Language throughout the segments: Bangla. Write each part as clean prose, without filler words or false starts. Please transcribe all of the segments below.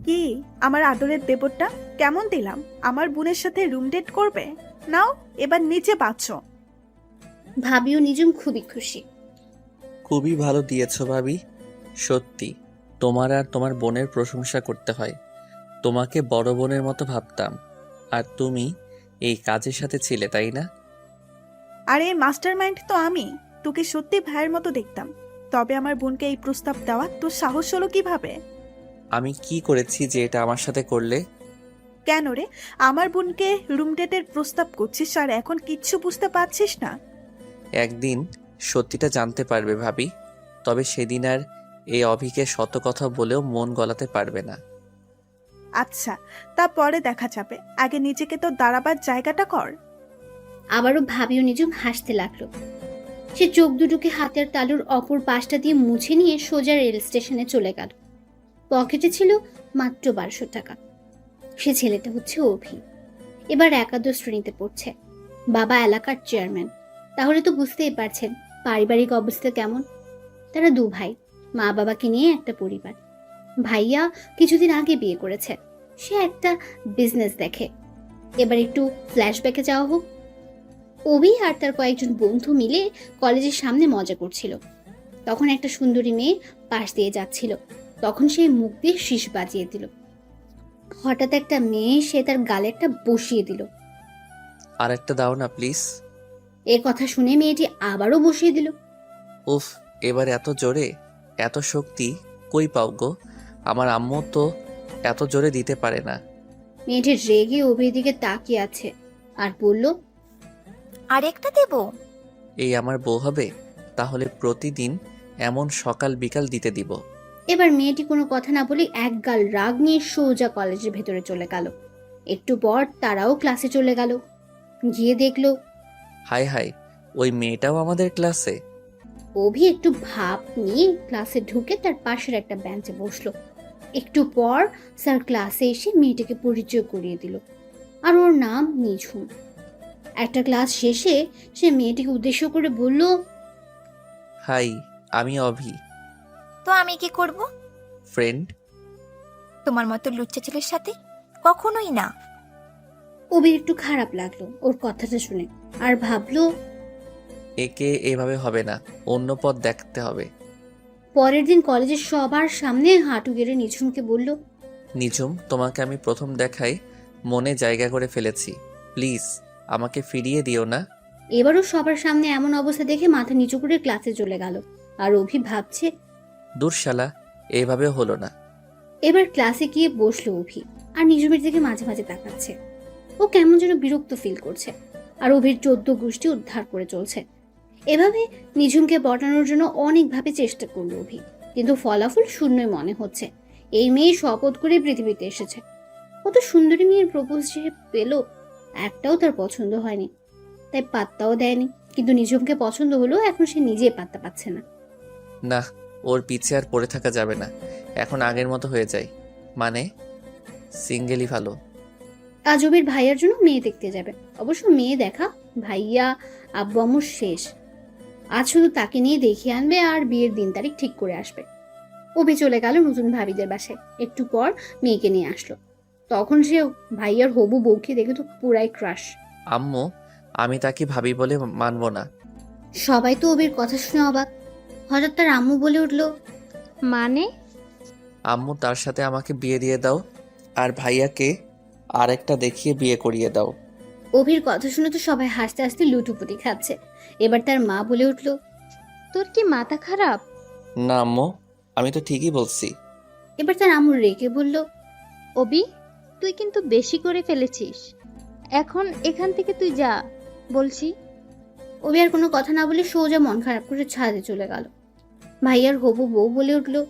কি আমার আদরের দেবরটা, কেমন দিলাম? আমার বোনের সাথে রুম ডেট করবে? নাও এবার নিচে বাঁচো। ভাবি ও নিজুম খুবই খুশি। খুবই ভালো দিয়েছো ভাবি। সত্যি তোমার আর তোমার বোনের প্রশংসা করতে হয়। তোমাকে বড় বোনের মতো ভাবতাম, আর তুমি এই কাজের সাথে ছিলে, তাই না? আরে মাস্টার মাইন্ড তো আমি। তোকে সত্যি ভাইয়ের মতো দেখতাম। তবে আমার বোনকে এই প্রস্তাব দেওয়া তোর সাহস হলো কিভাবে? আমি কি করেছি যে এটা আমার সাথে করলে? কেন রে? আমার বোনকে রুম ডেটের প্রস্তাব করছিস আর এখন কিচ্ছু বুঝতে পারছিস না? একদিন সত্যিটা জানতে পারবে ভাবি। তবে সেদিন আর এই অভিকে শত কথা বলেও মন গলাতে পারবে না। আচ্ছা, তা পরে দেখা যাবে। আগে নিজেকে তো দাঁড়াবার জায়গাটা কর। আবারও ভাবি ও নিজুম হাসতে লাগলো। সে চোখ দুটোকে হাতের তালুর অপর পাশটা দিয়ে মুছে নিয়ে সোজা রেল স্টেশনে চলে গেল। পকেটে ছিল মাত্র 1200 টাকা। সে ছেলেটা হচ্ছে অভি। এবার একাদশ শ্রেণীতে পড়ছে। বাবা এলাকার চেয়ারম্যান। তাহলে তো বুঝতেই পারছেন পারিবারিক অবস্থা কেমন। তারা দু ভাই, মা বাবাকে নিয়ে একটা পরিবার। ভাইয়া কিছুদিন আগে বিয়ে করেছে। সে একটা বিজনেস দেখে। এবার একটু ফ্ল্যাশব্যাকে যাওয়া হোক। অভি আর তার কয়েকজন বন্ধু মিলে কলেজের সামনে মজা করছিল। তখন একটা সুন্দরী মেয়ে পাশ দিয়ে যাচ্ছিল। তখন সেই মুখ দিয়ে শীষ বাজিয়ে দিল। হঠাৎ একটা মেয়ে সে তার গালে একটা বসিয়ে দিল। আর একটা দাও না প্লিজ। এ কথা শুনে মেয়েটি আবারও বসিয়ে দিল। উফ, এবার এত জোরে, এত শক্তি কই পাও গো? আমার আম্মু তো এত জোরে দিতে পারে না। মেয়েটি রেগে অভির দিকে তাকিয়ে আছে আর বলল, আরেকটা দেব? এই আমার বউ হবে? তাহলে প্রতিদিন এমন সকাল বিকাল দিতে দিব। এবার মেয়েটি কোনো কথা না বলে এক গাল রাগ নিয়ে সোজা কলেজের ভেতরে চলে গেল। একটু পর তারাও ক্লাসে চলে গেল। গিয়ে দেখলো হাই হাই, ওই মেয়েটাও আমাদের ক্লাসে? অভি একটু ভাব নিয়ে ক্লাসে ঢুকে তার পাশের একটা বেঞ্চে বসলো। একটু পর স্যার ক্লাসে এসে মেয়েটাকে পরিচয় করিয়ে দিল। আর ওর নাম নিঝুম। একটা ক্লাস শেষে সে মেয়েটিকে উদ্দেশ্য করে বলল, হাই, আমি অভি। তো আমি কি করব? ফ্রেন্ড। তোমার মতো লুচ্চা ছেলের সাথে কখনোই না। অভির একটু খারাপ লাগলো ওর কথাটা শুনে, আর ভাবলো একে এভাবে হবে না, অন্য পথ দেখতে হবে। পরের দিন কলেজের সবার সামনে হাঁটু গেড়ে নিঝুমকে বলল, নিঝুম, তোমাকে আমি প্রথম দেখাই মনে জায়গা করে ফেলেছি। প্লিজ আমাকে ফিরিয়ে দিও না। এবারও সবার সামনে এমন অবস্থা দেখে মাথা নিচু করে ক্লাসে চলে গেল। আর অভি ভাবছে, দূর শালা, এভাবে হলো না। এবার ক্লাসে গিয়ে বসলো অভি আর নিঝুমের দিকে মাঝে মাঝে তাকাচ্ছে। ও কেমন যেন বিরক্ত ফিল করছে। আর অভির 14 গোষ্ঠী উদ্ধার করে চলছে। এভাবে নিঝুমকে পটানোর জন্য অনেকভাবে চেষ্টা করলো অভি, কিন্তু ফলাফল শূন্যই মনে হচ্ছে। এই মেয়ে শপথ করে পৃথিবীতে এসেছে। কত সুন্দরী মেয়ের প্রপোজ যে পেল, একটাও তার পছন্দ হয়নি, তাই পাত্তাও দেয়নি। কিন্তু নিঝুমকে পছন্দ হলেও এখন সে নিজেই পাত্তা পাচ্ছে না। না, ওর পিছে আর পড়ে থাকা যাবে না। এখন আগের মতো হয়ে যায়, মানে সিঙ্গেলই ভালো। আজ অভির ভাইয়ার জন্য মেয়ে দেখতে যাবে। অবশ্য মেয়ে দেখা ভাইয়া আব্বু আম্মুর শেষ। আজ শুধু তাকে নিয়ে দেখিয়ে আনবে আর বিয়ের দিন তারিখ ঠিক করে আসবে। অভি চলে গেল নতুন ভাবিদের বাসায়। একটু পর মেয়েকে নিয়ে আসলো। তখন সে ভাইয়ার হবু বউকে দেখে তো পুরাই ক্রাশ। আম্মু, আমি তাকে ভাবি বলে মানব না। সবাই তো অভির কথা শুনে অবাক। হঠাৎ তার আম্মু বলে উঠলো, মানে? আম্মু, তার সাথে আমাকে বিয়ে দিয়ে দাও, আর ভাইয়াকে আরেকটা দেখিয়ে বিয়ে করিয়ে দাও। অভির কথা শুনে তো সবাই হাসতে হাসতে লুটুপুটি খাচ্ছে। এবার তার মা বলে উঠলো, তোর কি মাথা খারাপ? না আম্মু, আমি তো ঠিকই বলছি। এবার তার আম্মু রেগে বলল, অবি, তুই কিন্তু বেশি করে ফেলেছিস। এখন এখান থেকে তুই যা বলছি। অভি আর কোনো কথা না বলে সোজা মন খারাপ করে ছাদে চলে গেল। ভাইয়ার হবু বউ বলে উঠলো,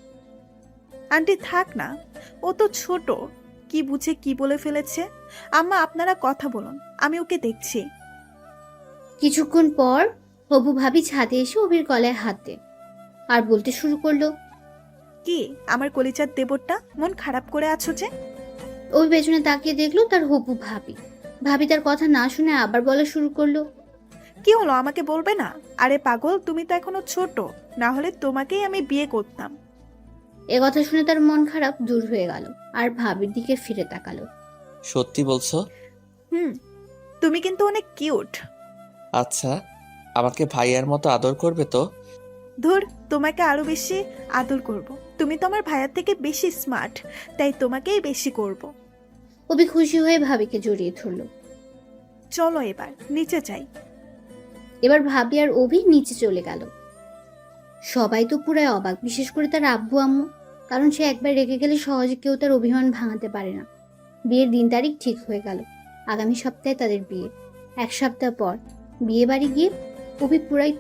আন্টি থাক না, ও তো ছোট, কি বুঝে কি বলে ফেলেছে। আম্মা আপনারা কথা বলুন, আমি ওকে দেখছি। কিছুক্ষণ পর হবু ভাবি ছাদে এসে অভির গলায় হাত দেয় আর বলতে শুরু করলো, কি আমার কলিজার দেবরটা, মন খারাপ করে আছো যে? অভি পেছনে তাকিয়ে দেখলো তার হবু ভাবি। ভাবি তার কথা না শুনে আবার বলা শুরু করলো, কি হলো আমাকে বলবে না? আরে পাগল, তুমি তো এখনো ছোট, না হলে তোমাকেই আমি বিয়ে করতাম। এ কথা শুনে তার মন খারাপ দূর হয়ে গেল আর ভাবির দিকে ফিরে তাকালো। সত্যি বলছো? হুম, তুমি কিন্তু অনেক কিউট। আচ্ছা, আমাকে ভাইয়ার মতো আদর করবে তো? ধুর, তোমাকে আরো বেশি আদর করব। তুমি তো আমার ভাইয়ার থেকে বেশি স্মার্ট, তাই তোমাকেই বেশি করব। অভি খুশি হয়ে ভাবিকে জড়িয়ে ধরল। চলো এবার নিচে যাই। এবার ভাবি আর অভি নিচে চলে গেল। সবাই তো পুরাই অবাক, বিশেষ করে তার আব্বু আম্মু, কারণ সে একবার রেগে গেলে সহজে কেউ তার অভিমান ভাঙাতে পারে না। বিয়ের দিন তারিখ ঠিক হয়ে গেল, আগামী সপ্তাহে তাদের বিয়ে। এক সপ্তাহ পর বিয়ে বাড়ি গিয়ে অভি পুরাই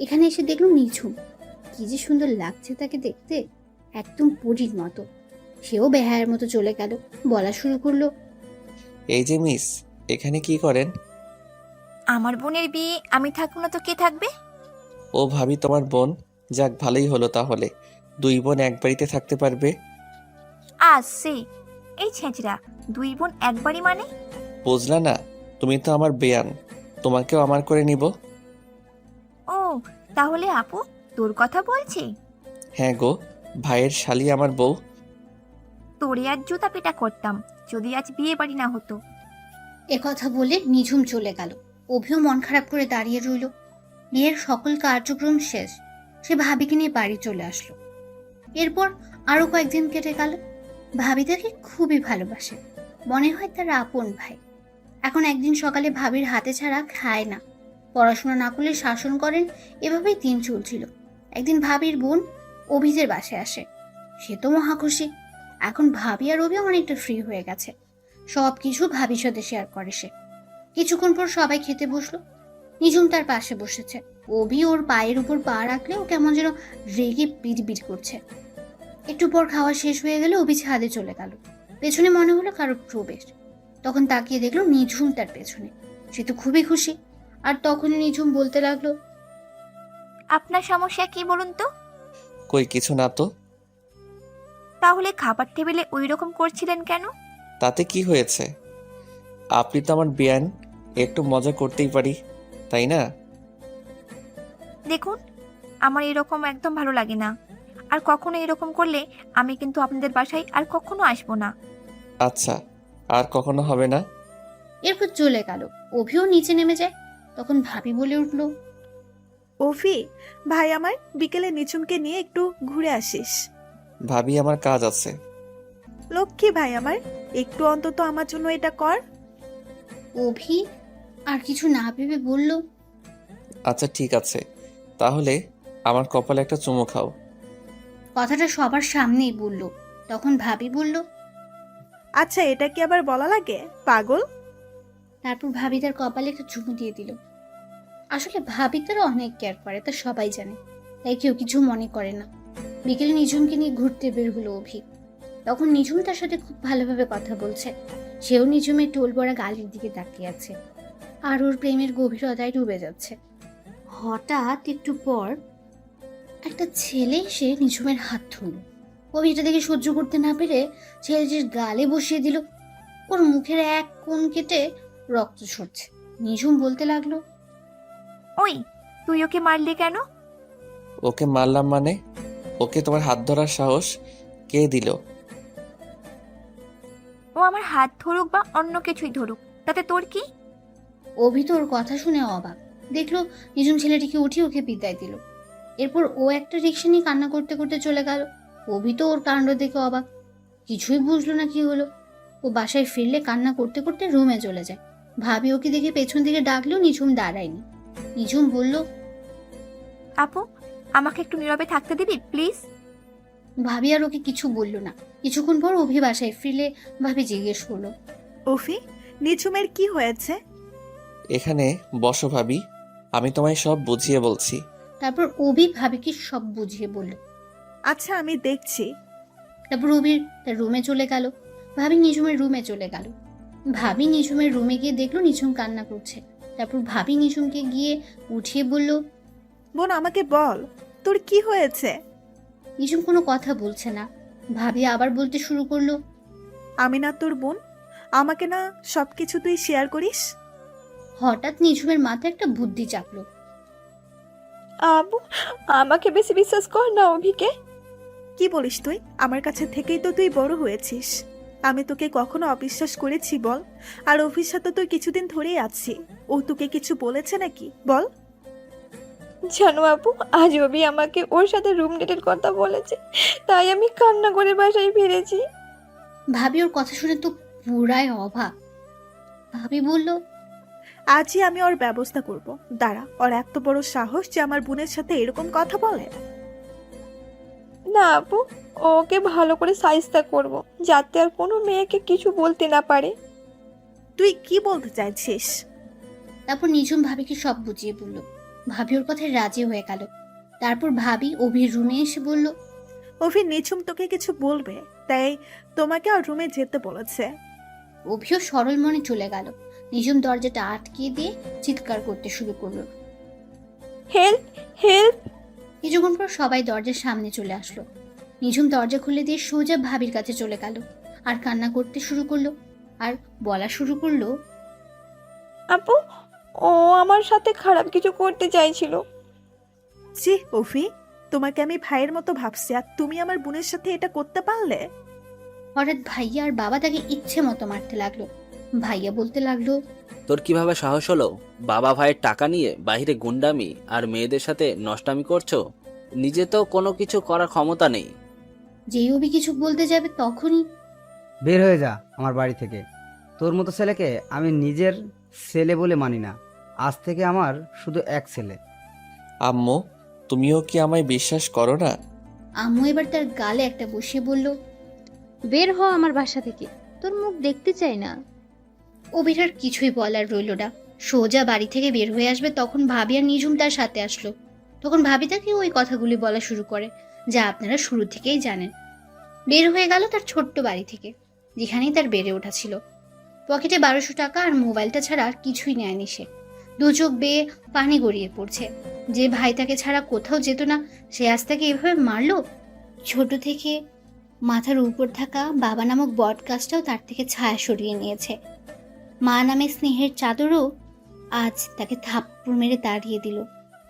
এখানে এসে দেখলো নিঝুম। কি যে সুন্দর লাগছে তাকে দেখতে, একদম পরীর মতো। সেও বেহায়ার মতো চলে গেল, বলা শুরু করলো। এই যে মিস, এখানে কি করেন? আমার বোনের বিয়ে, আমি থাকবো না তো কে থাকবে? ও ভাবি তোমার বোন? যাক, ভালোই হলো তাহলে। দুই বোন এক বাড়িতে থাকতে পারবে। সে এই ছেঁচড়া, দুই বোন একবারই মানে? বুঝলা না, তুমি তো আমার বেয়ান, তোমাকেও আমার করে নিব। ও, তাহলে আপু তোর কথা বলছি? হ্যাঁ গো, ভাইয়ের শালি আমার বউ। তোরে আজ জুতা পেটা করতাম যদি আজ বিয়ে বাড়ি না হতো। কথা বলে নিঝুম চলে গেল। অভিও মন খারাপ করে দাঁড়িয়ে রইল। বিয়ের সকল কার্যক্রম শেষ, সে ভাবিকে নিয়ে বাড়ি চলে আসলো। এরপর আরো কয়েকদিন কেটে গেল। ভাবি তাকে খুবই ভালোবাসে, মনে হয় তার আপন ভাই। এখন একদিন সকালে ভাবির হাতে ছাড়া খায় না, পড়াশোনা না করলে শাসন করেন, এভাবেই দিন চলছিল। একদিন ভাবির বোন অভিজের বাসায় আসে, সে তো মহা খুশি। এখন ভাবি আর অভি অনেকটা ফ্রি হয়ে গেছে, সবকিছু ভাবির সাথে শেয়ার করে সে। কিছুক্ষণ পর সবাই খেতে বসলো। নিঝুম তার পাশে বসেছে। অভি ওর পায়ের উপর পা রাখলে ও কেমন যেন রেগে বিড়বিড় করছে। একটু পর খাওয়া শেষ হয়ে গেলে অভি ছাদে চলে গেল। পেছনে মনে হলো কারো প্রবেশ। তখন তাকিয়ে দেখলো নিঝুম তার পেছনে। সে তো খুবই খুশি। আর তখনই নিঝুম বলতে লাগলো, আপনার সমস্যা কি বলুন তো? কই কিছু না তো। তাহলে খাবার টেবিলে ওই রকম করছিলেন কেন? তাতে কি হয়েছে? আপনি তো আমার বেয়ান, একটু মজা করতেই পারি, তাই না? দেখুন, আমার এরকম একদম ভালো লাগে না। আর কখনো এরকম করলে আমি কিন্তু আপনাদের বাসায় আর কখনো আসবো না। আচ্ছা, আর কখনো হবে না। এরপর চলে গেল। অভিও নিচে নেমে যায়। তখন ভাবি বলে উঠলো, অফি, ভাই আমার বিকেলে নিঝুমকে নিয়ে একটু ঘুরে আসিস। ভাবি, আমার কাজ আছে। লক্ষ্মী ভাই আমার, একটু অন্তত আমার জন্য এটা কর। অভি আর কিছু না ভেবে বলল, আচ্ছা ঠিক আছে, তাহলে আমার কপালে একটা চুমু খাও। কথাটা সবার সামনেই বলল। তখন ভাবি বলল, আচ্ছা, এটা কি আবার বলা লাগে, পাগল? তারপর ভাবি তার কপালে একটা চুমু দিয়ে দিল। আসলে ভাবি তারা অনেক কেয়ার করে, তা সবাই জানে, তাই কেউ কিছু মনে করে না। বিকেলে নিঝুমকে নিয়ে ঘুরতে বের হলো অভি। তখন নিঝুম তার সাথে খুব ভালোভাবে কথা বলছে। সেও নিঝুমের টোল পড়া গালের দিকে তাকিয়ে আছে আর ওর প্রেমের গভীরতায় ডুবে যাচ্ছে। হঠাৎ একটু পর একটা ছেলে এসে নিঝুমের হাত ধরল। অভি এটা দেখে সহ্য করতে না পেরে ছেলেটির গালে বসিয়ে দিল। ওর মুখের এক কোণ কেটে রক্ত ঝরছে। নিঝুম বলতে লাগলো, ওই, তুই ওকে মারলি কেন? ওকে মারলাম মানে? ওকে তোমার হাত ধরার সাহস কে দিল? ও আমার হাত ধরুক বা অন্য কিছুই ধরুক, তাতে তোর কি? অভি তো ওর কথা শুনে অবাক। দেখলো নিঝুম ছেলেটিকে উঠিয়ে ওকে বিদায় দিল। এরপর ও একটা রিক্সা নিয়ে কান্না করতে করতে চলে গেল। অভি তো ওর কাণ্ড দেখে অবাক, কিছুই বুঝলো না কি হলো। ও বাসায় ফিরলে কান্না করতে করতে রুমে চলে যায়। ভাবি ওকে দেখে পেছন থেকে ডাকলেও নিঝুম দাঁড়ায়নি। নিঝুম বলল, আপু, আমাকে একটু নীরবে থাকতে দিবি প্লিজ? ভাবি আর ওকে কিছু বলল না। কিছুক্ষণ পর অভি বাসায় ফিরলে ভাবি জিজ্ঞেস করলো, অফি, নিঝুমের কি হয়েছে? এখানে বসো ভাবি, আমি তোমায় সব বুঝিয়ে বলছি। তারপর অভি ভাবিকে সব বুঝিয়ে বলল। আচ্ছা, আমি দেখছি। তারপর অভির তার রুমে চলে গেল। ভাবি নিঝুমের রুমে চলে গেল। ভাবি নিঝুমের রুমে গিয়ে দেখলো নিঝুম কান্না করছে। তারপর ভাবি নিঝুমকে গিয়ে উঠিয়ে বলল, বোন, আমাকে বল, তোর কি হয়েছে? নিঝুম কোনো কথা বলছে না। ভাবি আবার বলতে শুরু করলো, আমি না তোর বোন? আমাকে না সবকিছু তুই শেয়ার করিস? হঠাৎ নিঝুমের মাথায় একটা বুদ্ধি চাপলো। আবু, আমাকে বেশি বিশ্বাস কর না অভিকে। কি বলিস তুই? আমার কাছে থেকেই তো তুই বড় হয়েছিস। আমি তোকে কখনো অবিশ্বাস করেছি বল? আর অফিস সাথে তুই কিছুদিন ধরেই আছি, ও তোকে কিছু বলেছে নাকি বল? জানো আপু, আজ অভি আমাকে ওর সাথে রুম ডেটের কথা বলেছে, তাই আমি কান্না করে বাসায় ফিরেছি। ভাবি ওর কথা শুনে তো পুরাই অবাক। ভাবি বলল, আজই আমি ওর ব্যবস্থা করব। দাঁড়া, ওর এত বড় সাহস যে আমার বোনের সাথে এরকম কথা বলে। না আপু, ওকে ভালো করে সাইজটা করব, যাতে আর কোনো মেয়েকে কিছু বলতে না পারে। তুই কি বলতে চাইছিস? তারপর নিঝুম ভাবিকে সব বুঝিয়ে বলল। ভাবি ওর কথায় রাজি হয়ে গেল। তারপর ভাবি অভির রুমে এসে বলল, অভি নিঝুম তোকে কিছু বলবে, তাই তোমাকে ওর রুমে যেতে বলেছে। অভিও সরল মনে চলে গেল। নিঝুম দরজাটা আটকে দিয়ে চিৎকার করতে শুরু করলো। Help, help! কিছুক্ষণ পর সবাই দরজার সামনে চলে আসলো। নিঝুম দরজা খুলে দিয়ে সোজা ভাবির কাছে চলে গেল আর কান্না করতে শুরু করলো আর বলা শুরু করলো, আপু, ও আমার সাথে খারাপ কিছু করতে চাইছিল। জি অভি, তোমাকে আমি ভাইয়ের মতো ভাবছি, আর তুমি আমার বোনের সাথে এটা করতে পারলে? হঠাৎ ভাইয়া আর বাবা তাকে ইচ্ছে মতো মারতে লাগলো। ভাইয়া বলতে লাগলো, তোর কিভাবে সাহস হলো বাবা ভাইয়ের টাকা নিয়ে বাইরে গুন্ডামি আর মেয়েদের সাথে নষ্টামি করছো? নিজে তো কোনো কিছু করার ক্ষমতা নেই। যেই অভি কিছু বলতে যাবে তখনই বের হয়ে যা আমার বাড়ি থেকে। তোর মতো ছেলেকে আমি নিজের ছেলে বলে মানি না। আজ থেকে আমার শুধু এক ছেলে। আম্মু, তুমিও কি আমায় বিশ্বাস করো না? আম্মু এবার তার গালে একটা বসিয়ে বলল, বের হ আমার বাসা থেকে, তোর মুখ দেখতে চাই না। অভির আর কিছুই বলার রইল না। সোজা বাড়ি থেকে বের হয়ে আসবে তখন ভাবি আর নিঝুম তার সাথে আসলো। তখন ভাবি তাকে ওই কথাগুলি বলা শুরু করে যা আপনারা শুরু থেকেই জানেন। বের হয়ে গেল তার ছোট্ট বাড়ি থেকে, যেখানেই তার বেড়ে ওঠা ছিল। পকেটে 1200 টাকা আর মোবাইলটা ছাড়া আর কিছুই নেয়নি সে। দু চোখ বেয়ে পানি গড়িয়ে পড়ছে। যে ভাই তাকে ছাড়া কোথাও যেত না, সে আজ তাকে এভাবে মারলো। ছোট থেকে মাথার উপর থাকা বাবা নামক বট গাছটাও তার থেকে ছায়া সরিয়ে নিয়েছে। মা নামে স্নেহের চাদরও আজ তাকে থাপ্পড় মেরে তাড়িয়ে দিল।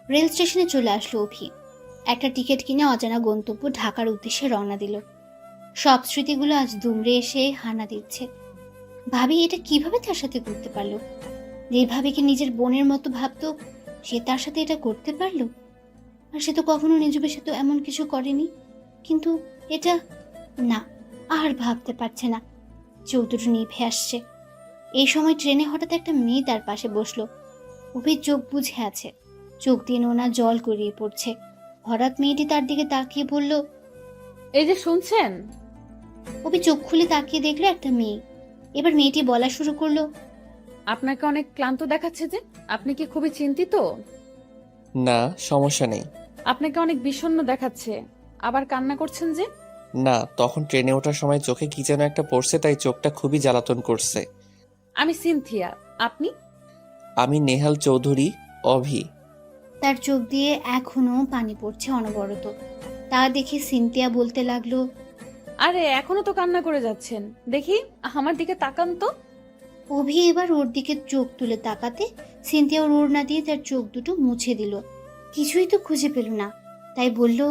রেল স্টেশনে চলে আসলো অভি। একটা টিকিট কিনে অজানা গন্তব্য ঢাকার উদ্দেশ্যে রওনা দিল। সব স্মৃতিগুলো আজ দুমড়ে এসে হানা দিচ্ছে। ভাবি এটা কিভাবে তার সাথে করতে পারলো? যে ভাবিকে নিজের বোনের মতো ভাবতো, সে তার সাথে এটা করতে পারলো? আর সে তো কখনো নিজের সাথে এমন কিছু করেনি। কিন্তু এটা না, আর ভাবতে পারছে না। চোখ দুটো নিভে আসছে। এই সময় ট্রেনে হঠাৎ একটা মেয়ে তার পাশে বসলো। অভির চোখ বুঝে আছে, চোখ দিয়ে নোনা জল গড়িয়ে পড়ছে। হঠাৎ মেয়েটি তার দিকে তাকিয়ে বলল, এই যে শুনছেন? অভি চোখ খুলে তাকিয়ে দেখলো একটা মেয়ে। এবার মেয়েটি বলা শুরু করলো, আপনাকে অনেক ক্লান্ত দেখাচ্ছে যে, আপনি কি খুবই চিন্তিত? না, সমস্যা নেই। আপনাকে অনেক বিষণ্ণ দেখাচ্ছে, আবার কান্না করছেন যে? না, তখন ট্রেনে ওঠার সময় চোখে কি যেন একটা পড়ছে, তাই চোখটা খুবই জ্বালাতন করছে। আমি সিনথিয়া, আপনি? আমি নেহাল চৌধুরী, অভি। তার চোখ দিয়ে এখনো পানি পড়ছে অনবরত। তা দেখে সিনথিয়া বলতে লাগলো, আরে এখনো তো কান্না করে যাচ্ছেন, দেখি আমার দিকে তাকান তো। অভি এবার ওর দিকে চোখ তুলে তাকাতে সিনথিয়া ওর ওড়না দিয়ে তার চোখ দুটো মুছে দিল। কিছুই তো খুঁজে পেল না, তাই বলল,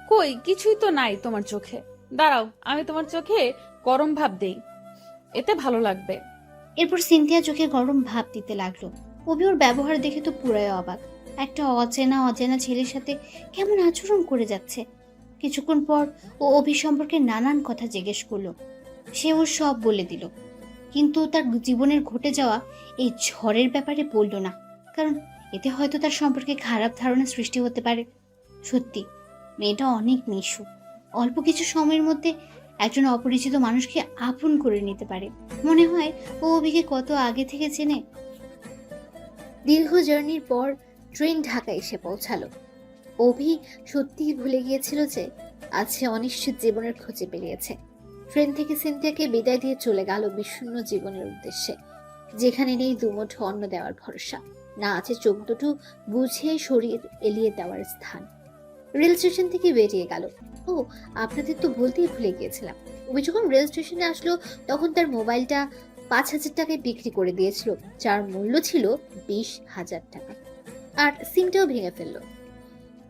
কই কিছুই তো নাই তোমার চোখে। দাঁড়াও, আমি তোমার চোখে গরম ভাব দেই, এতে ভালো লাগবে। এরপর সিনথিয়া চোখে গরম ভাব দিতে লাগলো। অভি ওর ব্যবহার দেখে তো পুরাই অবাক। একটা অচেনা অচেনা ছেলের সাথে কেমন আচরণ করে যাচ্ছে। কিছুক্ষণ পর ও অভি সম্পর্কে নানান কথা জিজ্ঞেস করলো। সে ওর সব বলে দিল, কিন্তু তার জীবনের ঘটে যাওয়া এই ঝড়ের ব্যাপারে বলল না, কারণ এতে হয়তো তার সম্পর্কে খারাপ ধারণা সৃষ্টি হতে পারে। সত্যি মেয়েটা অনেক মিশুক। অল্প কিছু সময়ের মধ্যে একজন অপরিচিত মানুষকে আপন করে নিতে পারে। মনে হয় ও অভিকে কত আগে থেকে চেনে। দীর্ঘ জার্নির পর ট্রেন ঢাকা এসে পৌঁছালো। অভি সত্যিই ভুলে গিয়েছিল যে আজ সে অনিশ্চিত জীবনের খোঁজে বেরিয়েছে। ট্রেন থেকে সিনথিয়াকে বিদায় দিয়ে চলে গেল বিষণ্ণ জীবনের উদ্দেশ্যে, যেখানে নেই দুমুঠো অন্ন দেওয়ার ভরসা, না আছে চোখ দুটো বুঝে শরীর এলিয়ে দেওয়ার স্থান। রেল স্টেশন থেকে বেরিয়ে গেল। ও আপনাদের তো বলতেই ভুলে গিয়েছিলাম, অভি যখন রেল স্টেশনে আসলো তখন তার মোবাইলটা 5000 টাকায় বিক্রি করে দিয়েছিল, যার মূল্য ছিল 20,000 টাকা। আর সিমটাও ভেঙে ফেললো।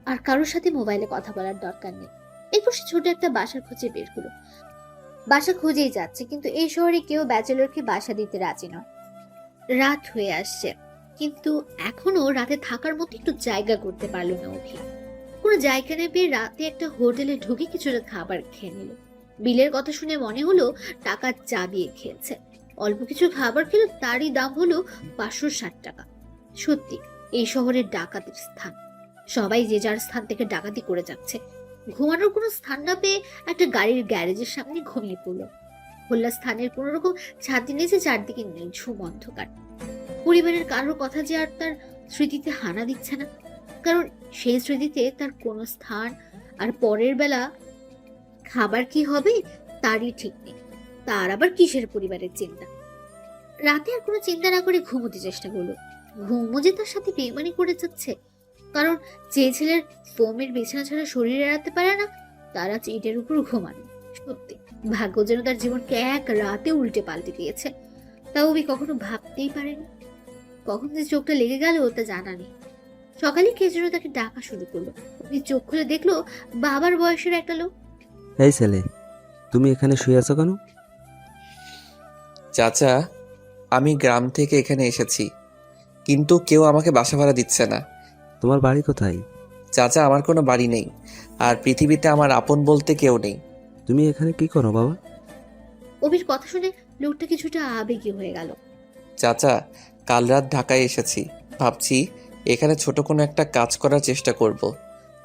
আর কারোর সাথে মোবাইলে কথা বলার দরকার নেই, এরপর সে ছোট একটা বাসার খোঁজে বের হলো। বাসা খুঁজেই যাচ্ছে, কিন্তু এই শহরে কেউ ব্যাচেলরকে বাসা দিতে রাজি নয়। রাত হয়ে আসছে, কিন্তু এখনো রাতে থাকার মতো একটু জায়গা করতে পারলো না অভি। কোনো জায়গা না পেয়ে রাতে একটা হোটেলে ঢুকে কিছুটা খাবার খেয়ে নিল। বিলের কথা শুনে মনে হলো টাকা চাবিয়ে খেয়েছে। অল্প কিছু খাবার খেলো, তারই দাম হলো 560 টাকা। সত্যি এই শহরের ডাকাতির স্থান। সবাই যে যার স্থান থেকে ডাকাতি করে যাচ্ছে। ঘুমানোর কোনো স্থান না পেয়ে একটা গাড়ির গ্যারেজের সামনে ঘুমিয়ে পড়লো। খোলা স্থানের কোন রকম ছাতি নিচে চারদিকে নিঝুম অন্ধকার। পরিবারের কারোর কথা যে আর তার স্মৃতিতে হানা দিচ্ছে না, কারণ সেই স্মৃতিতে তার কোনো স্থান। আর পরের বেলা খাবার কি হবে তারই ঠিক নেই। তার আবার কিসের পরিবারের চিন্তা। রাতে আর কোনো চিন্তা না করে ঘুমোতে চেষ্টা করলো। ঘুমো যে তার সাথে বেইমানি করে যাচ্ছে, কারণ যে ছেলের ফোমের বিছানা ছাড়া শরীর এড়াতে পারে না, তারা ইটের উপর ঘুমানো। সত্যি ভাগ্য যেন তার জীবনকে এক রাতে উল্টে পাল্টে দিয়েছে। তা অভি কখনো ভাবতেই পারেনি। কখন যে চোখটা লেগে গেল তা জানা নেই। সকালে কে যেন তাকে ডাকা শুরু করলো। অভি চোখ খুলে দেখলো বাবার বয়সের একটা লোক। এই ছেলে, তুমি এখানে শুয়ে আছো কেন? চাচা, আমি গ্রাম থেকে এখানে এসেছি, কিন্তু কেউ আমাকে বাসা ভাড়া দিচ্ছে না। তোমার বাড়ি কোথায়? চাচা, আমার কোনো বাড়ি নেই, আর পৃথিবীতে আমার আপন বলতে কেউ নেই। তুমি এখানে কি করো বাবা? অভির কথা শুনে লোকটা কিছুটা আবেগী হয়ে গেল। চাচা, কাল রাত ঢাকায় এসেছি, ভাবছি এখানে ছোট কোনো একটা কাজ করার চেষ্টা করব।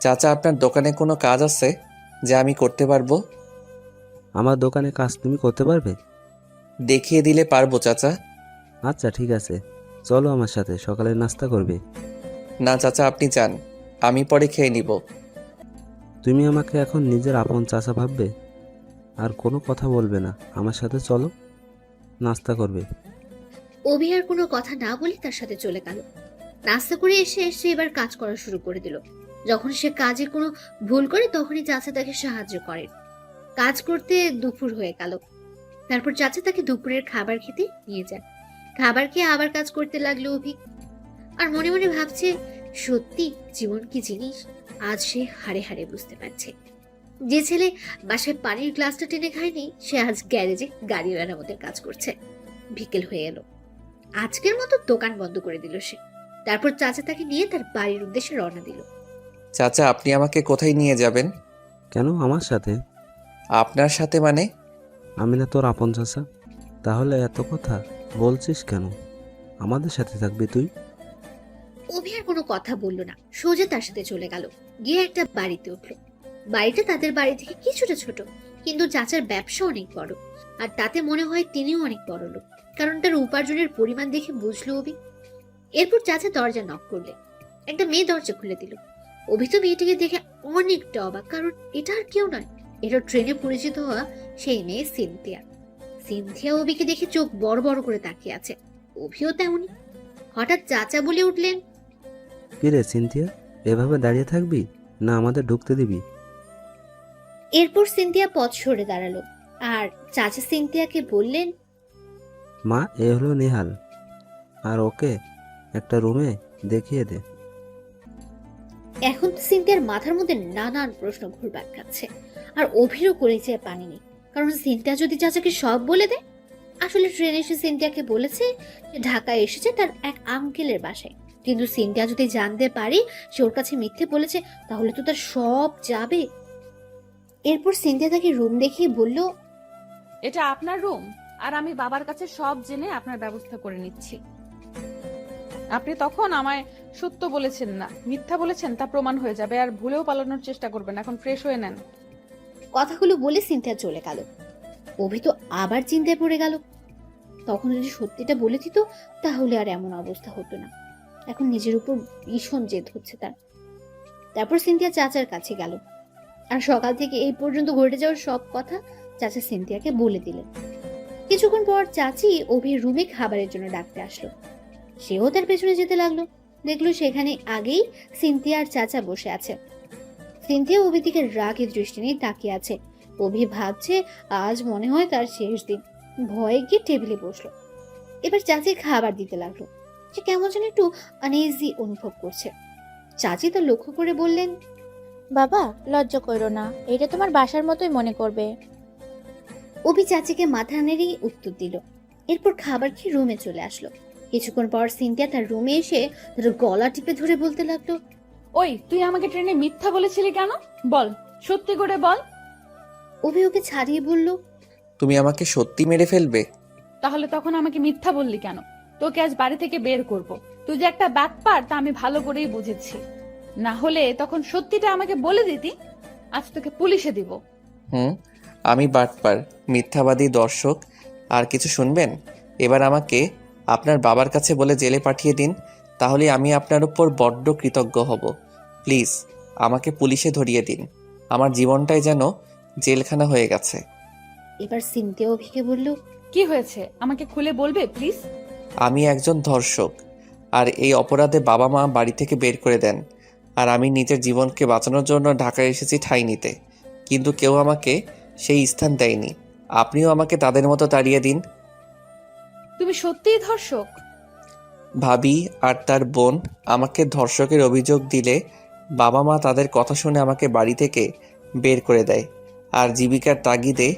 চাচা, আপনার দোকানে কোনো কাজ আছে যা আমি করতে পারবো? আমার দোকানে কাজ তুমি করতে পারবে? দেখিয়ে দিলে পারবো চাচা। আচ্ছা ঠিক আছে, চলো আমার সাথে, সকালে নাস্তা করবে। না চাচা, আপনি যান, আমি পরে খেয়ে নিব। তুমি আমাকে এখন নিজের আপন চাচা ভাববে, আর কোনো কথা বলবে না। আমার সাথে চলো, নাস্তা করবে। অভি আর কোনো কথা না বলে তার সাথে চলে গেল। নাস্তা করে এসে এবার কাজ করা শুরু করে দিল। যখন সে কাজে কোনো ভুল করে তখনই চাচা তাকে সাহায্য করেন। কাজ করতে দুপুর হয়ে গেল। তারপর চাচা তাকে দুপুরের খাবার খেতে নিয়ে যায়। খাবার খেয়ে আবার কাজ করতে লাগলো অভি। আর মনে মনে ভাবছে, সত্যি জীবন কি জিনিস আজ সে হাড়ে হাড়ে বুঝতে পারছে। যে ছেলে বাসায় পানির গ্লাসটা টেনে খায়নি, সে আজ গ্যারেজে গাড়ি মেরামতের কাজ করছে। বিকেল হয়ে এলো। আজকের মতো দোকান বন্ধ করে দিল সে। তারপর চাচা তাকে নিয়ে তার বাড়ির উদ্দেশ্যে রওনা দিল। চাচা, আপনি আমাকে কোথায় নিয়ে যাবেন? কেন আমার সাথে? আপনার সাথে মানে? আমি না তোর আপন চাচা? তাহলে এত কথা বলছিস কেন? আমাদের সাথে থাকবি তুই? অভি আর কোনো কথা বললো না, সোজা তার সাথে চলে গেল। গিয়ে একটা বাড়িতে উঠলো। বাড়িটা তাদের বাড়ি থেকে কিছুটা ছোট, কিন্তু চাচার ব্যবসা অনেক বড়। আর তাতে মনে হয় তিনিও অনেক বড় লোক, কারণ তার উপার্জনের পরিমাণ দেখে বুঝলো অভি। এরপর চাচা দরজা নক করলে একটা মেয়ে দরজা খুলে দিল। অভি তো মেয়েটিকে দেখে অনেকটা অবাক, কারণ এটা আর কেউ নয়, এটা ট্রেনে পরিচিত হওয়া সেই মেয়ে সিনথিয়া। সিনথিয়া অভিকে দেখে চোখ বড় বড় করে তাকিয়ে আছে। অভিও তেমনি। হঠাৎ চাচা বলে উঠলেন, কিরে সিনথিয়া, এভাবে দাঁড়িয়ে থাকবি না আমাদের ঢুকতে দিবি? এরপর সিনথিয়া পথ সরে দাঁড়ালো, আর চাচা সিনথিয়াকে বললেন, মা, এ হলো নেহাল, আর ওকে একটা রুমে দেখিয়ে দে। এখন তো সিনথিয়ার মাথার মধ্যে নানান প্রশ্ন ঘুরপাক খাচ্ছে। আর অভিরও করেছে পানি নেই, কারণ সিনথিয়া যদি চাচাকে সব বলে দেয়। আসলে ট্রেনে এসে সিনথিয়াকে বলেছে যে ঢাকায় এসেছে তার এক আঙ্কেলের বাসায়। কিন্তু সিনথিয়া যদি জানতে পারি সে ওর কাছে মিথ্যে বলেছে, তাহলে তো তার সব যাবে। এরপর সিনথিয়া তাকে রুম দেখিয়ে বলল, এটা আপনার রুম, আর আমি বাবার কাছে সব জেনে আপনার ব্যবস্থা করে নিচ্ছি। আপনি তখন আমায় সত্য বলেছেন না, মিথ্যা বলেছেন তা প্রমাণ হয়ে যাবে, আর ভুলেও পালানোর চেষ্টা করবেন। এখন ফ্রেশ হয়ে নেন। কথাগুলো বলে সিনথিয়া চলে গেল। অভি তো আবার চিন্তায় পড়ে গেল। তখন যদি সত্যিটা বলে দিত তাহলে আর এমন অবস্থা হতো না। এখন নিজের উপর ভীষণ জেদ হচ্ছে তার। তারপর সিনথিয়া চাচার কাছে গেল, আর সকাল থেকে এই পর্যন্ত ঘটে যাওয়ার সব কথা চাচা সিনথিয়াকে বলে দিলেন। কিছুক্ষণ পর চাচি অভির রুমে খাবারের জন্য ডাকতে আসলো। সেও তার পেছনে যেতে লাগলো। দেখলো সেখানে আগেই সিনথিয়া আর চাচা বসে আছে। সিনথিয়া অভির দিকে রাগের দৃষ্টি নিয়ে তাকিয়ে আছে। অভি ভাবছে আজ মনে হয় তার শেষ দিন। ভয়ে গিয়ে টেবিলে বসলো। এবার চাচি খাবার দিতে লাগলো। সে কেমন যেন একটু আনইজি অনুভব করছে। চাচি তা লক্ষ্য করে বললেন, বাবা লজ্জা করো না, এটা তোমার বাসার মতোই মনে করবে। অভি চাচিকে মাথা নেড়েই উত্তর দিল। এরপর খাবার খেয়ে রুমে চলে আসলো। কিছুক্ষণ পর সিনথিয়া তার রুমে এসে তার গলা টিপে ধরে বলতে লাগলো, ওই তুই আমাকে ট্রেনে মিথ্যা বলেছিলি কেন? বল, সত্যি করে বল। অভি ওকে ছাড়িয়ে বলল, তুমি আমাকে সত্যি মেরে ফেলবে? তাহলে তখন আমাকে মিথ্যা বললি কেন? তোকে আজ বাড়ি থেকে বের করব। তুই যে একটা ব্যাকপার তা আমি ভালো করেই বুঝেছি। না হলে তখন সত্যিটা আমাকে বলে দিতি। আজ তোকে পুলিশে দিব। আমি বাটপার, মিথ্যাবাদী, দর্শক। আর কিছু শুনবেন? এবার আমাকে আপনার বাবার কাছে বলে জেলে পাঠিয়ে দিন, তাহলে আমি আপনার উপর বড্ড কৃতজ্ঞ হব। প্লিজ আমাকে পুলিশে ধরিয়ে দিন। আমার জীবনটাই যেন জেলখানা হয়ে গেছে। এবার সিনথিয়া অভিকে বলল, কি হয়েছে আমাকে খুলে বলবে প্লিজ? আমি একজন ধর্ষক, আর এই অপরাধে বাবা মা বাড়ি থেকে বের করে দেন। আর আমি নিজের জীবনকে বাঁচানোর জন্য ঢাকায় এসেছি ঠাঁই নিতে, কিন্তু কেউ আমাকে সেই স্থান দেয়নি। আপনিও আমাকে তাদের মতো তাড়িয়ে দিন। তুমি সত্যিই ধর্ষক? ভাবি আর তার বোন আমাকে ধর্ষকের অভিযোগ দিলে বাবা মা তাদের কথা শুনে আমাকে বাড়ি থেকে বের করে দেয়। আর জীবিকার তাগিদে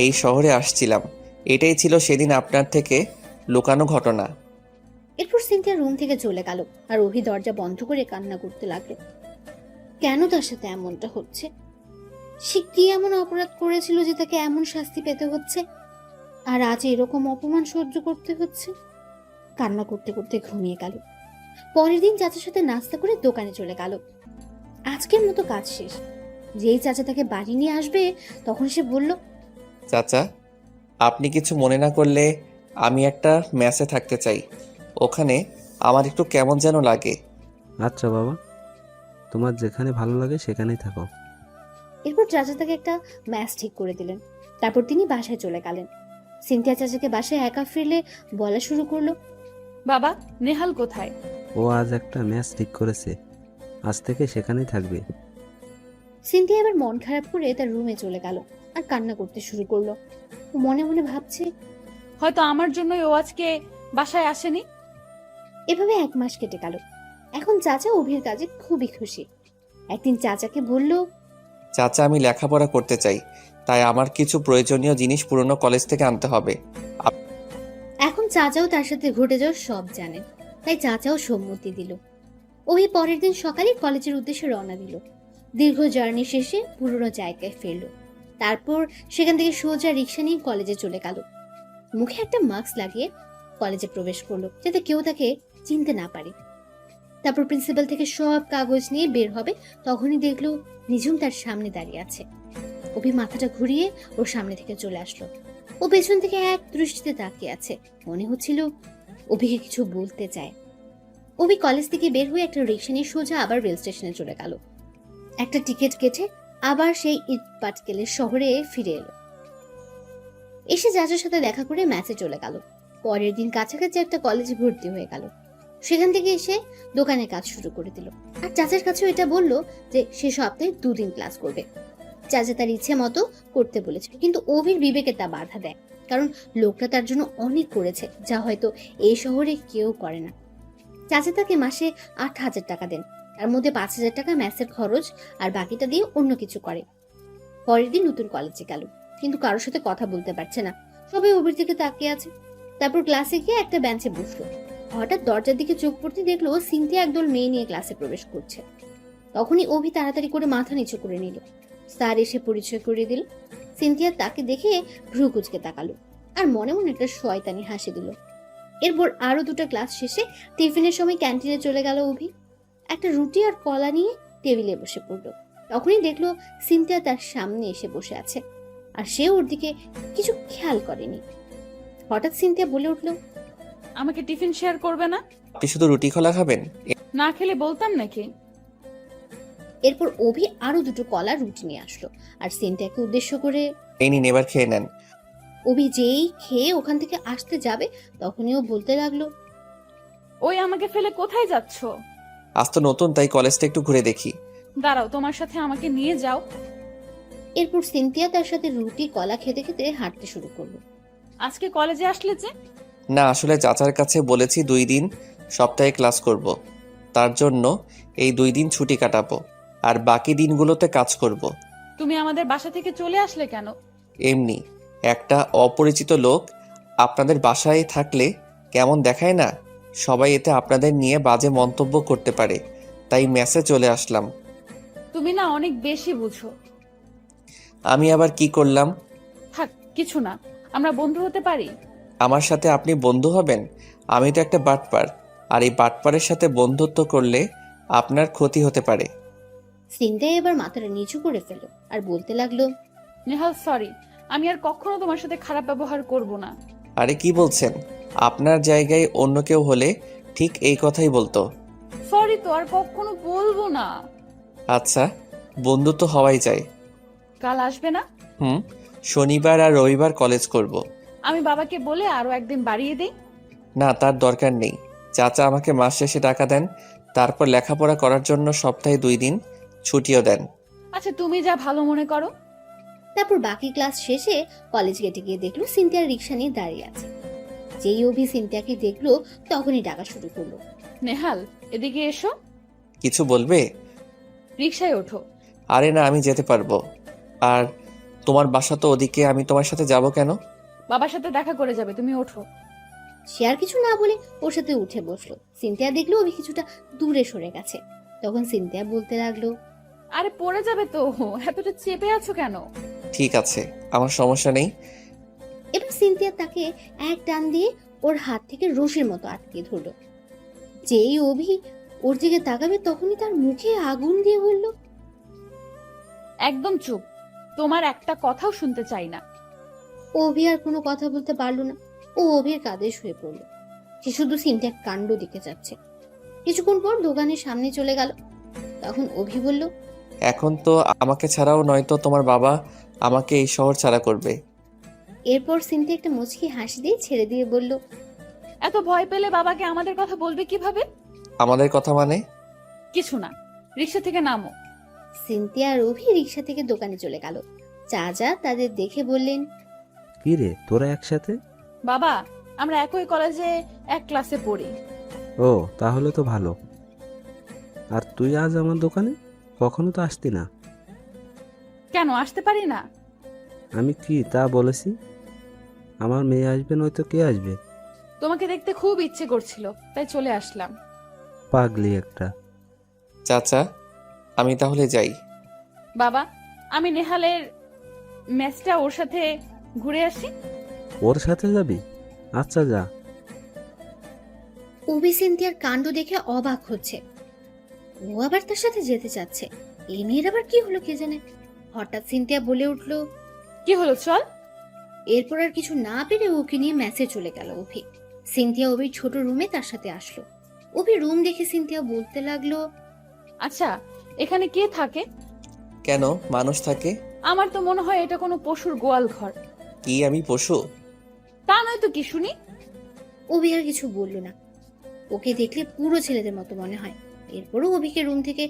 এই শহরে আসছিলাম। এটাই ছিল সেদিন আপনার থেকে লুকানো ঘটনা। এরপর সিনথিয়া রুম থেকে চলে গেল আর অভি দরজা বন্ধ করে কান্না করতে লাগলো। কেন তার সাথে এমনটা হচ্ছে? সে কি এমন অপরাধ করেছিল যে তাকে এমন শাস্তি পেতে হচ্ছে, আর আজ এরকম অপমান সহ্য করতে হচ্ছে? কান্না করতে করতে ঘুমিয়ে গেল। পরের দিন চাচার সাথে নাস্তা করে দোকানে চলে গেল। আজকের মতো কাজ শেষ। যেই চাচা তাকে বাড়ি নিয়ে আসবে তখন সে বলল, চাচা, আপনি কিছু মনে না করলে আমি একটা ম্যাচে থাকতে চাই। ওখানে আমার একটু কেমন যেন লাগে। আচ্ছা বাবা, তোমার যেখানে ভালো লাগে সেখানেই থাকো। এরপর চাচা তাকে একটা ম্যাচ ঠিক করে দিলেন। তারপর তিনি বাসায় চলে গেলেন। সিনথিয়া চাচাকে বাসায় একা ফিরলে বলা শুরু করলো, বাবা, নেহাল কোথায়? ও আজ একটা ম্যাচ ঠিক করেছে, আজ থেকে সেখানেই থাকবে। সিনথিয়া এবার মন খারাপ করে তার রুমে চলে গেল আর কান্না করতে শুরু করলো। ও মনে মনে ভাবছে, হয়তো আমার জন্যই ও আজকে বাসায় আসেনি। এভাবে 1 মাস কেটে গেল। এখন চাচা অভির কাজে খুবই খুশি। একদিন চাচাকে বলল, চাচা, আমি লেখাপড়া করতে চাই, তাই আমার কিছু প্রয়োজনীয় জিনিস পুরনো কলেজ থেকে আনতে হবে। এখন চাচাও তার সাথে ঘটে যাওয়া সব জানেন, তাই চাচাও সম্মতি দিল। অভি পরের দিন সকালে কলেজের উদ্দেশ্যে রওনা দিল। দীর্ঘ জার্নি শেষে পুরনো জায়গায় ফিরল। তারপর সেখান থেকে সোজা রিক্সা নিয়ে কলেজে চলে গেল। মুখে একটা মাস্ক লাগিয়ে কলেজে প্রবেশ করলো যাতে কেউ তাকে চিনতে না পারে। তারপর প্রিন্সিপাল থেকে সব কাগজ নিয়ে বের হবে, তখনই দেখলো নিঝুম তার সামনে দাঁড়িয়ে আছে। অভি মাথাটা ঘুরিয়ে ওর সামনে থেকে চলে আসলো। ও পেছন থেকে এক দৃষ্টিতে তাকিয়ে আছে, মনে হচ্ছিল অভিকে কিছু বলতে চায়। অভি কলেজ থেকে বের হয়ে একটা রিক্সা নিয়ে সোজা আবার রেল স্টেশনে চলে গেল। একটা টিকিট কেটে আবার সেই ইট পাটকেলের শহরে ফিরে এলো। এসে চাচার সাথে দেখা করে ম্যাচে চলে গেল। পরের দিন কাছাকাছি একটা কলেজে ভর্তি হয়ে গেল। সেখান থেকে এসে দোকানে কাজ শুরু করে দিল। আর চাচার কাছেও এটা বলল যে সে সপ্তাহে 2 দিন ক্লাস করবে। চাচা তার ইচ্ছে মতো করতে বলেছিল, কিন্তু অভির বিবেকে তা বাধা দেয়, কারণ লোকটা তার জন্য অনেক করেছে যা হয়তো এই শহরে কেউ করে না। চাচা তাকে মাসে 8,000 টাকা দেন, তার মধ্যে 5,000 টাকা ম্যাচের খরচ আর বাকিটা দিয়ে অন্য কিছু করে। পরের দিন নতুন কলেজে গেল, কিন্তু কারোর সাথে কথা বলতে পারছে না, সবাই অভির দিকে তাকিয়ে আছে। তারপর ক্লাসে গিয়ে একটা বেঞ্চে বসলো। হঠাৎ দরজার দিকে চোখ পড়তে দেখলো সিনথিয়া একদল মেয়ে নিয়ে ক্লাসে প্রবেশ করছে। তখনই অভি তাড়াতাড়ি করে মাথা নিচু করে নিল। স্যার এসে পরিচয় করিয়ে দিল। সিনথিয়া তাকে দেখে ভ্রু কুঁচকে তাকালো আর মনে মনে একটা শয়তানি হাসি দিল। এরপর আরো 2টা ক্লাস শেষে টিফিনের সময় ক্যান্টিনে চলে গেল অভি। একটা রুটি আর কলা নিয়ে টেবিলে বসে পড়লো। তখনই দেখলো সিনথিয়া তার সামনে এসে বসে আছে, আর সে ওর দিকে কিছু খেয়াল করেনি। হঠাৎ সিনথিয়া বলে উঠলো, আমাকে টিফিন শেয়ার করবে না? আপনি শুধু রুটি খোলা খাবেন? না খেলে বলতাম নাকি? এরপর অভি আরো 2টো কলা রুটি নিয়ে আসলো আর সিনথিয়াকে উদ্দেশ্য করে, এই নিন, এবার খেয়ে নেন। অভি যেই খেয়ে ওখান থেকে আসতে যাবে তখনই ও বলতে লাগলো, ওই আমাকে ফেলে কোথায় যাচ্ছ? আজ তো নতুন, তাই কলেজটা একটু ঘুরে দেখি। দাঁড়াও, তোমার সাথে আমাকে নিয়ে যাও। এরপর সিনথিয়া তার সাথে রুটি কলা খেতে খেতে হাঁটতে শুরু করলো। আজকে কলেজে আসলে যে? না, আসলে চাচার কাছে বলেছি 2 দিন সপ্তাহে ক্লাস করব, তার জন্য এই 2 দিন ছুটি কাটাবো। আর বাকি দিনগুলোতে কাজ করব। তুমি আমাদের বাসা থেকে চলে আসলে কেন? এমনি একটা অপরিচিত লোক আপনাদের বাসায় থাকলে কেমন দেখায় না? সবাই এতে আপনাদের নিয়ে বাজে মন্তব্য করতে পারে, তাই মেসে চলে আসলাম। তুমি না অনেক বেশি বুঝো। আমি আবার কি করলাম? থাক, কিছু না, আমরা বন্ধু হতে পারি। আমার সাথে আপনি বন্ধু হবেন? আমি তো একটা বাটপার, আর এই বাটপারের সাথে বন্ধুত্ব করলে আপনার ক্ষতি হতে পারে। সিনথিয়া এবার মাথাটা নিচু করে ফেলল আর বলতে লাগলো, নেহাল সরি, আমি আর কখনো তোমার সাথে খারাপ ব্যবহার করব না। আরে কি বলছেন? আপনার জায়গায় অন্য কেউ হলে ঠিক এই কথাই বলতো। সরি তো আর কখনো বলবো না। আচ্ছা, বন্ধুত্ব হওয়াই যায়। কাল আসবে না? শনিবার আর রবিবার কলেজ করব। আমি বাবাকে বলে আরো একদিন বাড়িয়ে দিই। না, তার দরকার নেই। চাচা আমাকে মাস শেষে টাকা দেন, তারপর লেখাপড়া করার জন্য সপ্তাহে 2 দিন ছুটিও দেন। আচ্ছা, তুমি যা ভালো মনে করো। তারপর বাকি ক্লাস শেষে কলেজ গেটে গিয়ে দেখলো সিনথিয়া রিক্সা নিয়ে দাঁড়িয়ে আছে। যেই অভি সিনথিয়াকে দেখলো তখনই ডাকা শুরু করলো, নেহাল এদিকে এসো। কিছু বলবে? রিক্সায় ওঠো। আরে না, আমি যেতে পারবো। আর তোমার বাসা তো ওদিকে, আমি তোমার সাথে যাব কেন? বাবার সাথে দেখা করে যাবে, তুমি ওঠো। সে আর কিছু না বলে ওর সাথে উঠে বসলো। সিনথিয়া দেখলো অভি কিছুটা দূরে সরে গেছে। তখন সিনথিয়া বলতে লাগলো, আরে পড়ে যাবে তো, এতটা চেপে আছো কেন? ঠিক আছে, আমার সমস্যা নেই। এবার সিনথিয়া তাকে এক টান দিয়ে ওর হাত থেকে রশির মতো আটকে ধরলো। যেই অভি ওর দিকে তাকাবে তখনই তার মুখে আগুন দিয়ে বলল, একদম চুপ, তোমার একটা কথাও শুনতে চাই না। অভি আর কোনো কথা বলতে পারলো না। ও অভির কাঁধে শুয়ে পড়লো। সে শুধু সিনথিয়ার কাণ্ড দিকে যাচ্ছে। কিছুক্ষণ পর দোকানের সামনে চলে গেল। তখন অভি বলল, এখন তো আমাকে ছাড়াও নয়তো তোমার বাবা আমাকে এই শহর ছাড়া করবে। এরপর সিনথিয়া একটা মুচকি হাসি দিয়ে ছেড়ে দিয়ে বলল, এত ভয় পেলে বাবাকে আমাদের কথা বলবে কিভাবে? আমাদের কথা মানে? কিছু না, রিক্সা থেকে নামো। সিনথিয়া আর অভি রিক্সা থেকে দোকানে চলে গেল। চাচা তাদের দেখে বললেন, কি রে তোরা একসাথে? বাবা, আমরা একই কলেজে এক ক্লাসে পড়ি। ও তাহলে তো ভালো। আর তুই আজ আমার দোকানে? কখনো তো আসতি না। কেন আসতে পারি না? আমি কি তা বলেছি? আমার মেয়ে আসবে নয়তো কে আসবে? তোমাকে দেখতে খুব ইচ্ছে করছিল, তাই চলে আসলাম। পাগলি একটা। চাচা, আমি তাহলে যাই। বাবা, আমি নেহালের ম্যাচটা ওর সাথে ঘুরে আসি। ওর সাথে যাবি? আচ্ছা যা। অভি সিনথিয়ার কাণ্ড দেখে অবাক হচ্ছে। ও আবার তার সাথে যেতে চাচ্ছে। এই মেয়ের আবার কি হলো কে জানে। হঠাৎ সিনথিয়া বলে উঠলো, কি হলো, চল। এরপর আর কিছু না পেরে ওকে নিয়ে ম্যাচে চলে গেল অভি। সিনথিয়া অভির ছোট রুমে তার সাথে আসলো। অভি রুম দেখে সিনথিয়া বলতে লাগলো, আচ্ছা, এখানে কে থাকে? কেন, মানুষ থাকে। আমার তো মনে হয় এটা কোনো পশুর গোয়াল ঘর। কি আমি পশু? তা নয় তো কি শুনি। অভি আর কিছু বলল না। ওকে দেখলে পুরো ছেলেদের মতো মনে হয়। এরপরও অভিকে রুম থেকে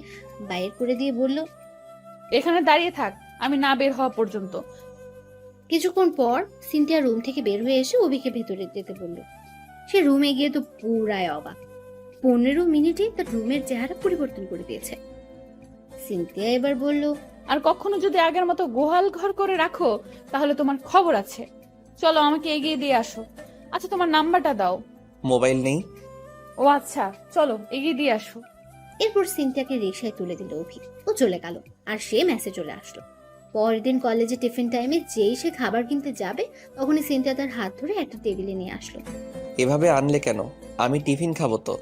বাইর করে দিয়ে বলল, এখানে দাঁড়িয়ে থাক, আমি না বের হওয়া পর্যন্ত। কিছুক্ষণ পর সিনথিয়া রুম থেকে বের হয়ে এসে অভিকে ভেতরে যেতে বলল। সে রুমে গিয়ে তো পুরাই অবাক। 15 মিনিটে তার রুমের চেহারা পরিবর্তন করে দিয়েছে। সিনথিয়া এবার বলল, আর কখনো যদি আগের মতো গোহাল ঘর করে রাখো তাহলে তোমার খবর আছে। চলো, আমাকে এগিয়ে দিয়ে আসো। আচ্ছা, তোমার নাম্বারটা দাও। মোবাইল নেই। ও আচ্ছা, চলো এগিয়ে দিয়ে আসো। এরপর সিনথিয়াকে রিকশায় তুলে দিল অভি। ও চলে গেল আর সে মেসে চলে আসলো। পরের দিন কলেজে টিফিন টাইমে যেই সে খাবার কিনতে যাবে তখনই সিনথিয়া তার হাত ধরে একটা টেবিলে নিয়ে আসলো। এভাবে আনলে কেন? আমি টিফিন খাবো তো।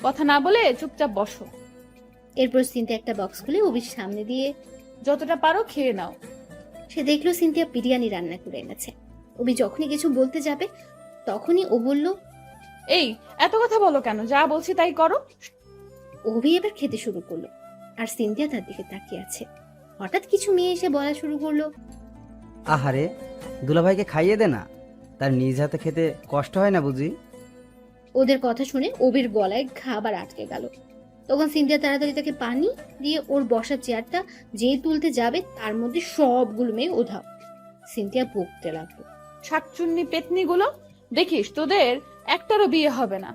কথা না বলে চুপচাপ বসো। এরপর সিনথিয়া একটা বক্স খুলে অভির সামনে দিয়ে, যতটা পারো খেয়ে নাও। সে দেখলো সিনথিয়া বিরিয়ানি রান্না করে এনেছে। অভি যখনই কিছু বলতে যাবে তখনই ও বলল, এই এত কথা বলো কেন? যা বলছি তাই করো। অভি এবার খেতে শুরু করলো আর সিনথিয়া তার দিকে তাকিয়ে আছে। হঠাৎ কিছু মেয়ে এসে বলা শুরু করলো, আহারে, দুলাভাইকে খাইয়ে দে না, তার নিজ হাতে খেতে কষ্ট হয় না বুঝি? ওদের কথা শুনে অভির গলায় খাবার আটকে গেল। তখন সিনথিয়া তাড়াতাড়ি তাকে পানি দিয়ে ওর বসার চেয়ারটা যেই তুলতে যাবে তার মধ্যে সবগুলো মেয়ে ওধাও। সিনথিয়া বকতে লাগলো, শাকচুন্নি পেতনি গুলো, দেখিস তোদের একটারও বিয়ে হবে না।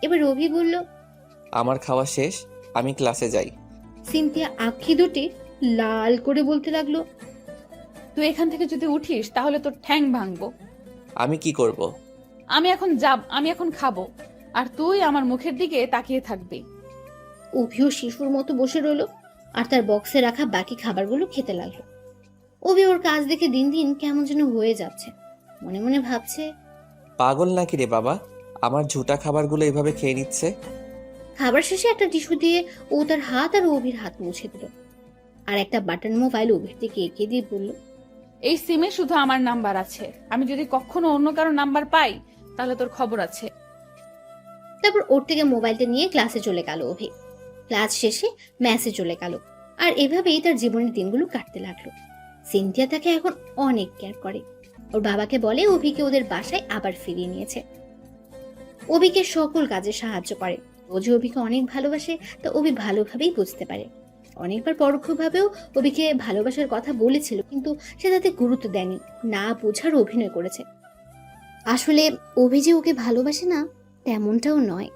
এবার অভি বলল, আমার খাওয়া শেষ, আমি ক্লাসে যাই। সিনথিয়া আঁখি দুটি লাল করে বলতে লাগলো, তুই এখান থেকে যদি উঠিস তাহলে তোর ঠ্যাং ভাঙবো। আমি কি করব? আমি এখন খাবো, আর তুই আমার মুখের দিকে তাকিয়ে থাকবি। অভিও শিশুর মতো বসে রইলো আর তার বক্সে রাখা বাকি খাবারগুলো খেতে লাগলো। অভি ওর কাজ দেখে দিন দিন কেমন যেন হয়ে যাচ্ছে। মনে মনে ভাবছে, পাগল নাকি রে বাবা, আমার ঝুটা খাবারগুলো এভাবে খেয়ে নিচ্ছে। খাবার শেষে একটা টিস্যু দিয়ে ও তার হাত আর অভির হাত মুছে দিল, আর একটা বাটন মোবাইল অভির দিকে এগিয়ে দিয়ে বলল, এই সিমে শুধু আমার নাম্বার আছে, আমি যদি কখনো অন্য কারো নাম্বার পাই তাহলে তোর খবর আছে। তারপর ওর থেকে মোবাইলটা নিয়ে ক্লাসে চলে গেল অভি। ক্লাস শেষে ম্যাসে চলে গেল, আর এভাবেই তার জীবনের দিনগুলো কাটতে লাগলো। সিনথিয়া তাকে এখন অনেক কেয়ার করে। ওর বাবাকে বলে অভিকে ওদের বাসায় আবার ফিরিয়ে নিয়েছে। অভিকে সকল কাজে সাহায্য করে। ও যে অভিকে অনেক ভালোবাসে তা অভি ভালোভাবেই বুঝতে পারে। অনেকবার পরোক্ষভাবেও অভিকে ভালোবাসার কথা বলেছিল, কিন্তু সে তাতে গুরুত্ব দেয়নি, না বোঝার অভিনয় করেছে। আসলে অভি যে ওকে ভালোবাসে না তেমনটাও নয়।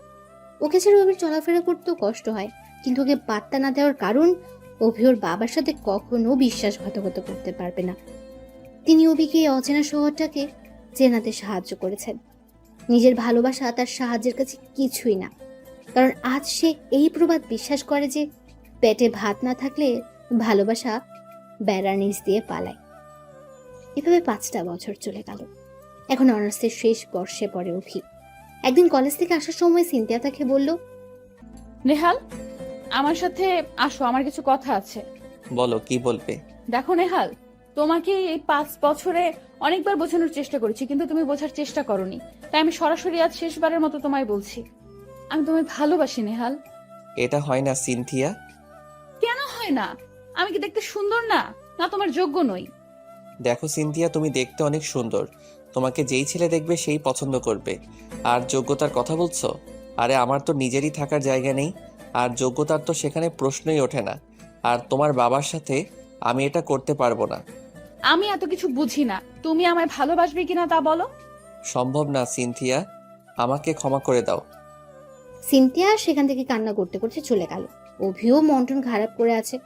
ওকে ছেড়ে অভির চলাফেরা করতেও কষ্ট হয়, কিন্তু ওকে পাত্তা না দেওয়ার কারণ অভি ওর বাবার সাথে কখনো বিশ্বাসঘাতকতা করতে পারবে না। তিনি অভিকে এই অচেনা শহরটাকে চেনাতে সাহায্য করেছেন। নিজের ভালোবাসা তার সাহায্যের কাছে কিছুই না, কারণ আজ সে এই প্রবাদ বিশ্বাস করে যে পেটে ভাত না থাকলে ভালোবাসা বেড়ার নিচ দিয়ে পালায়। এভাবে 5টা বছর চলে গেল। এখন অনার্সের শেষ বর্ষে পড়ে অভি। একদিন কলেজ থেকে আসার সময় সিনথিয়া তাকে বলল, নেহাল, আমার সাথে আসো, আমার কিছু কথা আছে। বলো, কি বলবে? দেখো নেহাল, তোমাকে এই 5 বছরে অনেকবার বোঝানোর চেষ্টা করেছি, কিন্তু তুমি বোঝার চেষ্টা করোনি। তাই আমি সরাসরি আজ শেষবারের মতো তোমায় বলছি, আমি তোমায় ভালোবাসি নেহাল। এটা হয় না সিনথিয়া। কেন হয় না? আমি কি দেখতে সুন্দর না, না তোমার যোগ্য নই? দেখো সিনথিয়া, তুমি দেখতে অনেক সুন্দর, তোমাকে যেই ছেলে দেখবে সেই পছন্দ করবে। আর যোগ্যতার কথা বলছো? আরে আমার তো নিজেরই থাকার জায়গা নেই, আর যোগ্যতার তো সেখানে প্রশ্নই ওঠে না। আর তোমার বাবার সাথে আমি এটা করতে পারবো না। আমি এত কিছু বুঝি না, তুমি আমায় ভালোবাসবে কিনা তা বলো। সম্ভব না সিনথিয়া, আমাকে ক্ষমা করে দাও। সিনথিয়া সেখান থেকে কান্না করতে করতে চলে গেল। অভিও মন টন খারাপ করে আছে।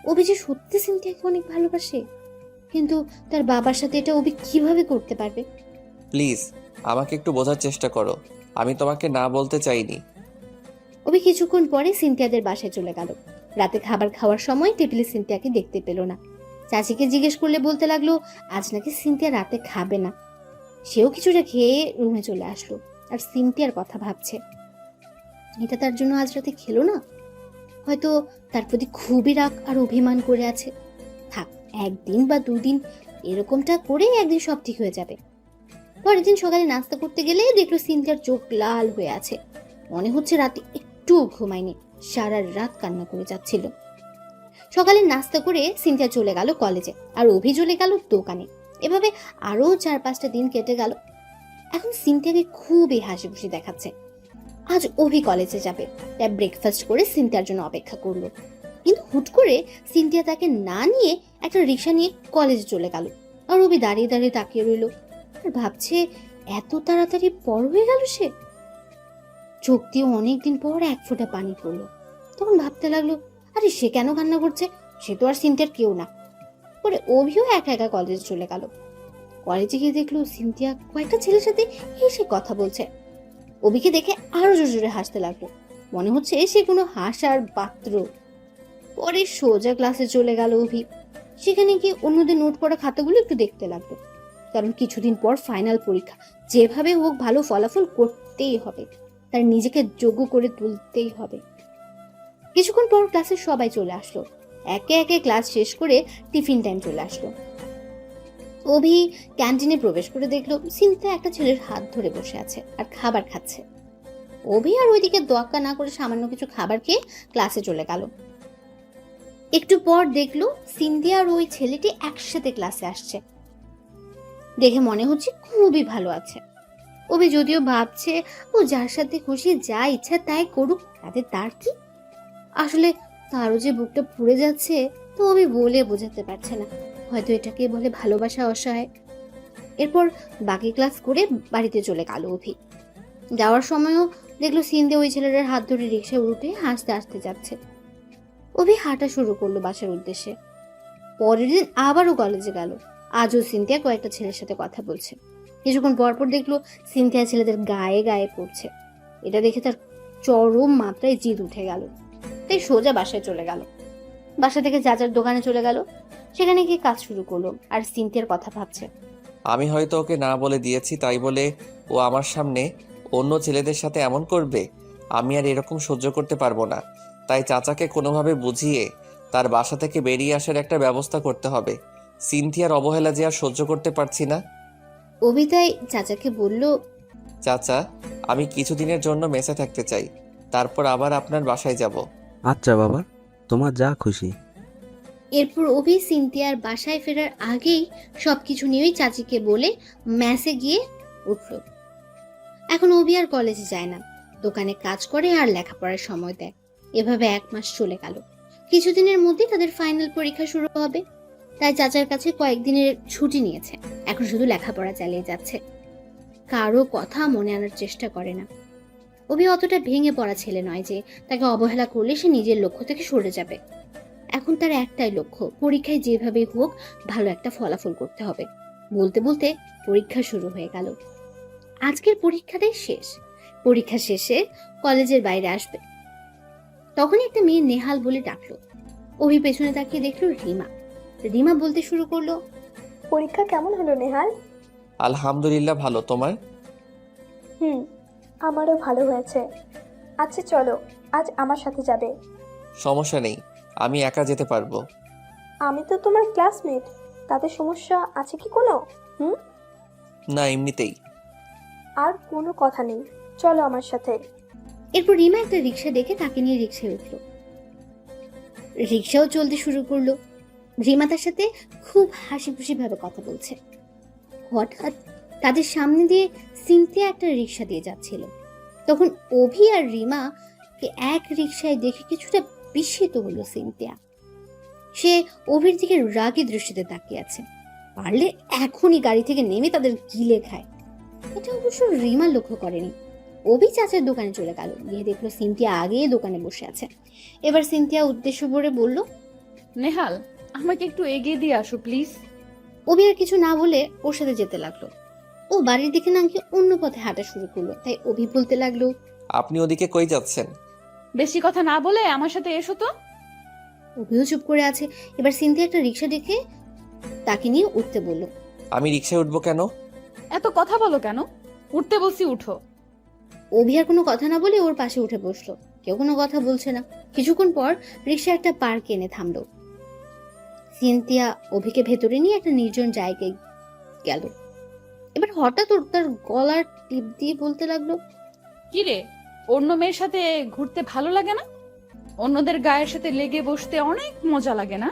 অভি যে সত্যি সিনথিয়াকে অনেক ভালোবাসে, কিন্তু তার বাবার সাথে এটা অভি কিভাবে করতে পারবে? প্লিজ আমাকে একটু বোঝার চেষ্টা করো, আমি তোমাকে না বলতে চাইনি। অভি কিছুক্ষণ পরে সিনথিয়াদের বাসায় চলে গেল। রাতে খাবার খাওয়ার সময় টেবিলে সিনথিয়াকে দেখতে পেল না। চাচিকে জিজ্ঞেস করলে বলতে লাগলো আজ নাকি সিনথিয়া রাতে খাবে না। সেও কিছুটা খেয়ে রুমে চলে আসলো, আর সিনথিয়ার কথা ভাবছে। এটা তার জন্য আজ রাতে খেলো না, হয়তো তার প্রতি খুবই রাগ আর অভিমান করে আছে। থাক, 1 দিন বা 2 দিন এরকমটা করে একদিন সব ঠিক হয়ে যাবে। পরের দিন সকালে নাস্তা করতে গেলে দেখলো সিনথিয়ার চোখ লাল হয়ে আছে। মনে হচ্ছে রাতে একটু ঘুমায়নি, সারা রাত কান্না করে যাচ্ছিল। সকালে নাস্তা করে সিনথিয়া চলে গেল কলেজে, আর অভি চলে গেল দোকানে। এভাবে আরো 4-5টা দিন কেটে গেল। এখন সিনথিয়াকে খুবই হাসি খুশি দেখাচ্ছে। আজ অভি কলেজে যাবে, তাই ব্রেকফাস্ট করে সিনথিয়ার জন্য অপেক্ষা করলো। কিন্তু হুট করে সিনথিয়া তাকে না নিয়ে একটা রিক্সা নিয়ে কলেজে চলে গেল, আর অভি দাঁড়িয়ে দাঁড়িয়ে তাকিয়ে রইল আর ভাবছে এত তাড়াতাড়ি বড় হয়ে গেল সে। চোখ দিয়ে অনেকদিন পর 1 ফোঁটা পানি পড়লো। তখন ভাবতে লাগলো, আরে সে কেন কান্না করছে, সে তো আর সিনথিয়ার কেউ না। পরে অভিও একা একা কলেজে চলে গেল। কলেজে গিয়ে দেখলো সিনথিয়া কয়েকটা ছেলের সাথে হেসে কথা বলছে। অভিকে দেখে আরো জোরে জোরে হাসতে লাগলো, মনে হচ্ছে সে কোনো হাসার পাত্র। পরে সোজা ক্লাসে চলে গেল অভি। সেখানে গিয়ে অন্যদের নোট পড়া খাতাগুলো একটু দেখতে লাগলো, কারণ কিছুদিন পর ফাইনাল পরীক্ষা। যেভাবে হোক ভালো ফলাফল করতেই হবে, তার নিজেকে যোগ্য করে তুলতেই হবে। কিছুক্ষণ পর ক্লাসে সবাই চলে আসলো। একে একে ক্লাস শেষ করে টিফিন টাইম চলে আসলো। অভি ক্যান্টিনে প্রবেশ করে দেখলো সিনথিয়া একটা ছেলের হাত ধরে বসে আছে আর খাবার খাচ্ছে। অভি আর ওইদিকে দোয়াক্কা না করে সামান্য কিছু খাবার খেয়ে ক্লাসে চলে গেল। একটু পর দেখলো সিনথিয়া আর ওই ছেলেটি একসাথে ক্লাসে আসছে। দেখে মনে হচ্ছে খুবই ভালো আছে। অভি যদিও ভাবছে ও যার সাথে খুশি যা ইচ্ছা তাই করুক, তাতে তার কি। আসলে তারও যে বুকটা পুড়ে যাচ্ছে, তো অভি বলে বোঝাতে পারছে না। হয়তো এটাকে বলে ভালোবাসা অসহায়। এরপর বাকি ক্লাস করে বাড়িতে চলে গেল অভি। যাওয়ার সময়ও দেখলো সিনথিয়া ওই ছেলেটার হাত ধরে রিক্সায় উঠে হাসতে হাসতে যাচ্ছে। অভি হাঁটা শুরু করলো বাসার উদ্দেশ্যে। পরের দিন আবারও কলেজে গেল। আজও সিনথিয়া কয়েকটা ছেলের সাথে কথা বলছে। কিছুক্ষণ পরপর দেখলো সিনথিয়া ছেলেদের গায়ে গায়ে পড়ছে। এটা দেখে তার চরম মাত্রায় জিদ উঠে গেল। তাই সোজা বাসায় চলে গেল। বাসা থেকে চাচার দোকানে চলে গেল। সেখানে গিয়ে কাজ শুরু করলো আর সিনথিয়ার কথা ভাবছে। আমি হয়তো ওকে না বলে দিয়েছি, তাই বলে ও আমার সামনে অন্য ছেলেদের সাথে এমন করবে। আমি আর এরকম সহ্য করতে পারবো না। তাই চাচাকে কোনোভাবে বুঝিয়ে তার বাসা থেকে বেরিয়ে আসার একটা ব্যবস্থা করতে হবে। সিনথিয়ার অবহেলা যে আর সহ্য করতে পারছি না। অভি তাই চাচাকে বলল, চাচা, আমি কিছুদিনের জন্য মেসে থাকতে চাই, তারপর আবার আপনার বাসায় যাব। আচ্ছা বাবা, তোমার যা খুশি। এরপর অভি সিনথিয়ার বাসায় ফেরার আগেই সবকিছু নিয়েই চাচিকে বলে ম্যাসে গিয়ে উঠল। এখন অভি আর কলেজে যায় না, দোকানে কাজ করে আর লেখাপড়ার সময় দেয়। এভাবে 1 মাস চলে গেল। কিছুদিনের মধ্যে তাদের ফাইনাল পরীক্ষা শুরু হবে, তাই চাচার কাছে কয়েকদিনের ছুটি নিয়েছে। এখন শুধু লেখাপড়া চালিয়ে যাচ্ছে, কারো কথা মনে আনার চেষ্টা করে না। অভি অতটা ভেঙে পড়া ছেলে নয় যে তাকে অবহেলা করলে সে নিজের লক্ষ্য থেকে সরে যাবে। এখন তার একটাই লক্ষ্য, পরীক্ষায় যেভাবেই হোক ভালো একটা ফলাফল করতে হবে। বলতে বলতে পরীক্ষা শুরু হয়ে গেল। আজকের পরীক্ষাটাই শেষ। পরীক্ষা শেষে কলেজের বাইরে আসবে, তখনই একটা মেয়ে নেহাল বলে ডাকলো। অভি পেছনে তাকিয়ে দেখলো রিমা। রিমা বলতে শুরু করলো, পরীক্ষা কেমন হলো নেহাল? আলহামদুলিল্লাহ ভালো, তোমার? আমারও ভালো হয়েছে। আচ্ছা চলো, আজ আমার সাথে যাবে। সমস্যা নেই, আমি একা যেতে পারবো। আমি তো তোমার ক্লাসমেট, তাতে সমস্যা আছে কি কোনো? না, এমনিতেই। আর কোনো কথা নেই, চলো আমার সাথে। এরপর রিমা একটা রিক্সা দেখে তাকে নিয়ে রিক্সায় উঠলো। রিক্সাও চলতে শুরু করলো। রিমা তার সাথে খুব হাসি খুশি ভাবে কথা বলছে। হঠাৎ তাদের সামনে দিয়ে সিনথিয়া একটা রিক্সা দিয়ে যাচ্ছিল। তখন অভি আর রিমাকে এক রিক্সায় দেখে কিছুটা বিস্মিত হলো সিনথিয়া। সে অভির দিকে রাগী দৃষ্টিতে তাকিয়ে আছে। পারলে এখনই গাড়ি থেকে নেমে তাদের গিলে খায়। এটা অবশ্য রিমা লক্ষ্য করেনি। অভি চাচার দোকানে চলে গেল, গিয়ে দেখলো সিনথিয়া আগেই দোকানে বসে আছে। এবার সিনথিয়া উদ্দেশ্য ভরে বলল, নেহাল, আমাকে একটু এগিয়ে দিয়ে আসো প্লিজ। অভি আর কিছু না বলে ওর সাথে যেতে লাগলো। ও বাড়ির দিকে না গিয়ে অন্য পথে হাঁটা শুরু করলো। তাই অভি বলতে লাগলো, আপনি ওদিকে কই যাচ্ছেন? বেশি কথা না বলে আমার সাথে এসো তো। অভিও চুপ করে আছে। এবার সিনথিয়া একটা রিক্সা দেখে তাকে নিয়ে উঠতে বলল। আমি রিক্সায় উঠবো কেন? এত কথা বলো কেন? উঠতে বলছি উঠো। অভি আর কোনো কথা না বলে ওর পাশে উঠে বসলো। কেউ কোনো কথা বলছে না। কিছুক্ষণ পর রিক্সা একটা পার্ক এনে থামলো। সিনথিয়া অভিকে ভেতরে নিয়ে একটা নির্জন জায়গায় গেল। এবার হঠাৎ ওর তার গলার টিপ দিয়ে বলতে লাগলো, কি রে, অন্য মেয়ের সাথে ঘুরতে ভালো লাগে না? অন্যদের গায়ের সাথে লেগে বসতে অনেক মজা লাগে না?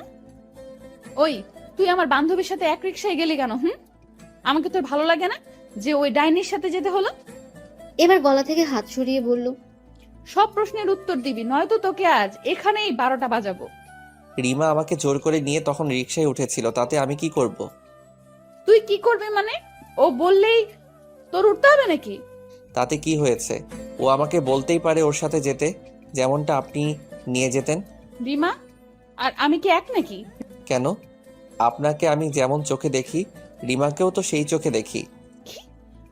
ওই, তুই আমার বান্ধবীর সাথে এক রিক্সায় গেলি কেন? আমাকে তোর ভালো লাগে না যে ওই ডাইনির সাথে যেতে হলো? এবার গলা থেকে হাত সরিয়ে বলল, সব প্রশ্নের উত্তর দিবি, নয়তো তোকে আজ এখানেই 12টা বাজাবো। রিমা আমাকে জোর করে নিয়ে তখন রিক্সায় উঠেছিল, তাতে আমি কি করব? তুই কি করবি মানে? ও বললেই তোর উঠতে হবে নাকি? তাতে কি হয়েছে? ও আমাকে বলতেই পারে ওর সাথে যেতে, যেমনটা আপনি নিয়ে যেতেন। রিমা আর আমি কি এক নাকি? কেন? আপনাকে আমি যেমন চোখে দেখি, রিমাকেও তো সেই চোখে দেখি।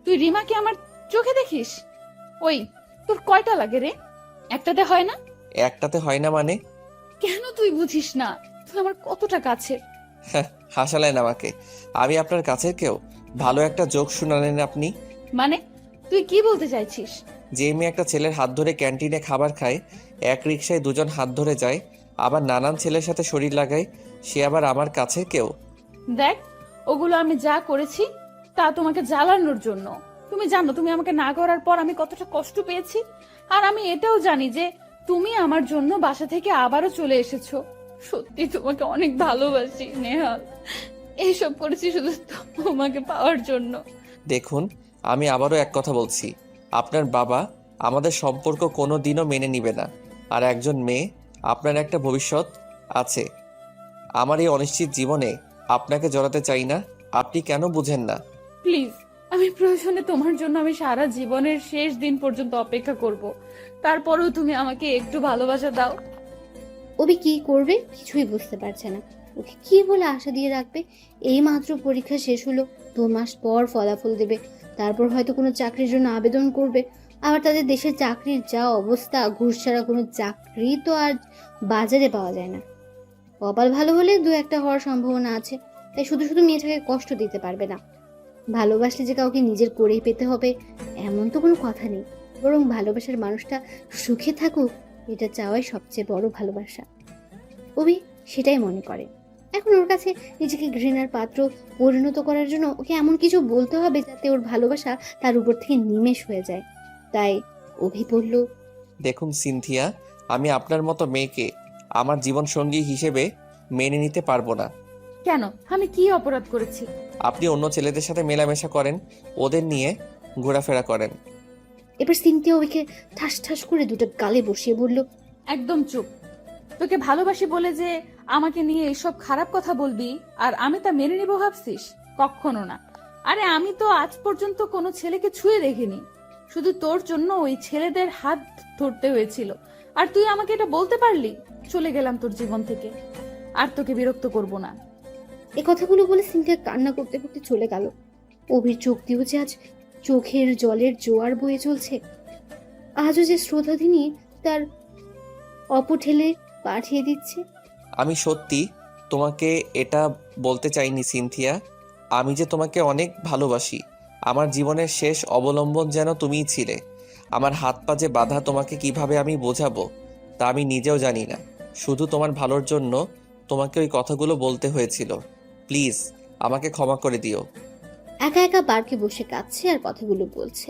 তুই রিমাকে আমার চোখে দেখিস? ওই, তোর কয়টা লাগে রে? একটাতে হয় না? একটাতে হয় না মানে? কেন তুই বুঝিস না? তুই আমার কতটা কাছের। হাসালেন আমাকে। আমি আপনার কাছের কেউ? ভালো একটা জোক শুনালেন আপনি। মানে তুই কি বলতে চাইছিস? যে মেয়ে একটা ছেলের হাত ধরে ক্যান্টিনে খাবার খায়, এক রিক্সায় দুজন হাত ধরে যায়, আবার নানান ছেলের সাথে শরীর লাগায়, সে আবার আমার কাছের কেউ? দেখ, ওগুলো আমি যা করেছি তা তোমাকে জ্বালানোর জন্য। তুমি জানো তুমি আমাকে না করার পর আমি কতটা কষ্ট পেয়েছি। আর আমি এটাও জানি যে তুমি আমার জন্য বাসা থেকে আবারও চলে এসেছো। সত্যি তোমাকে অনেক ভালোবাসি নেহাল। এইসব করেছি শুধু তোমাকে পাওয়ার জন্য। দেখুন, আমি আবারও এক কথা বলছি, আপনার বাবা আমাদের সম্পর্ক কোনো দিনও মেনে নিবে না। আর একজন মেয়ে, আপনার একটা ভবিষ্যৎ আছে। আমার এই অনিশ্চিত জীবনে আপনাকে জড়াতে চাই না। আপনি কেন বুঝেন না? প্লিজ, আমি প্রয়োজনে তোমার জন্য আমি সারা জীবনের শেষ দিন পর্যন্ত অপেক্ষা করব। তারপরেও তুমি আমাকে একটু ভালোবাসা দাও। অভি কি করবে কিছুই বুঝতে পারছে না। ওকে কি বলে আশা দিয়ে রাখবে? এই মাত্র পরীক্ষা শেষ হলো, 2 মাস পর ফলাফল দেবে, তারপর হয়তো কোনো চাকরির জন্য আবেদন করবে। আবার তাদের দেশে চাকরির যা অবস্থা, ঘুষ ছাড়া কোনো চাকরি তো আর বাজারে পাওয়া যায় না। কপাল ভালো হলে 2-1টা হওয়ার সম্ভাবনা আছে, তাই শুধু শুধু মেয়েটাকে কষ্ট দিতে পারবে না। ভালোবাসলে যে কাউকে নিজের করেই পেতে হবে এমন তো কোনো কথা নেই, বরং ভালোবাসার মানুষটা সুখে থাকুক এটা চাওয়াই সবচেয়ে বড় ভালোবাসা। অভি সেটাই মনে করে। এখন ওর কাছে নিজেকে ঘৃণার পাত্র পরিণত করার জন্য ওকে এমন কিছু বলতে হবে যাতে ওর ভালোবাসা তার উপর থেকে নিমেষ হয়ে যায়। তাই অভি বলল, দেখুন সিনথিয়া, আমি আপনার মতো মেয়েকে আমার জীবন সঙ্গী হিসেবে মেনে নিতে পারবো না। কেন? আমি কি অপরাধ করেছি? আপনি অন্য ছেলেদের সাথে মেলামেশা করেন, ওদের নিয়ে ঘোরাফেরা করেন। এবার সিনথিয়া অভিকে ঠাস ঠাস করে 2টা গালে বসিয়ে বলল, একদম চুপ। তোকে ভালোবাসি বলে যে আমাকে নিয়ে এইসব খারাপ কথা বলবি আর আমি তা মেনে নিব ভাবছিস? কখনো না। আরে আমি তো আজ পর্যন্ত কোনো ছেলেকে ছুঁয়ে দেখিনি, শুধু তোর জন্য ওই ছেলেদের হাত ধরতে হয়েছিল, আর তুই আমাকে এটা বলতে পারলি? চলে গেলাম তোর জীবন থেকে, আর তোকে বিরক্ত করব না। এ কথাগুলো বলে সিনথিয়া কান্না করতে করতে চলে গেল। অভির চোখ দিয়েও যে আজ চোখের জলের জোয়ার বয়ে চলছে। আজও যে শ্রোতাধিনী তার অপঠেলে পাঠিয়ে দিচ্ছে। আমি সত্যি তোমাকে এটা বলতে চাইনি সিনথিয়া, আমি যে তোমাকে অনেক ভালোবাসি। আমার জীবনের শেষ অবলম্বন যেন তুমিই ছিলে। আমার হাত পা যে বাঁধা তোমাকে কিভাবে আমি বোঝাবো তা আমি নিজেও জানি না। শুধু তোমার ভালোর জন্য তোমাকে ওই কথাগুলো বলতে হয়েছিল। প্লিজ আমাকে ক্ষমা করে দিও। একা একা বারকে বসে কাঁদছে আর কথাগুলো বলছে।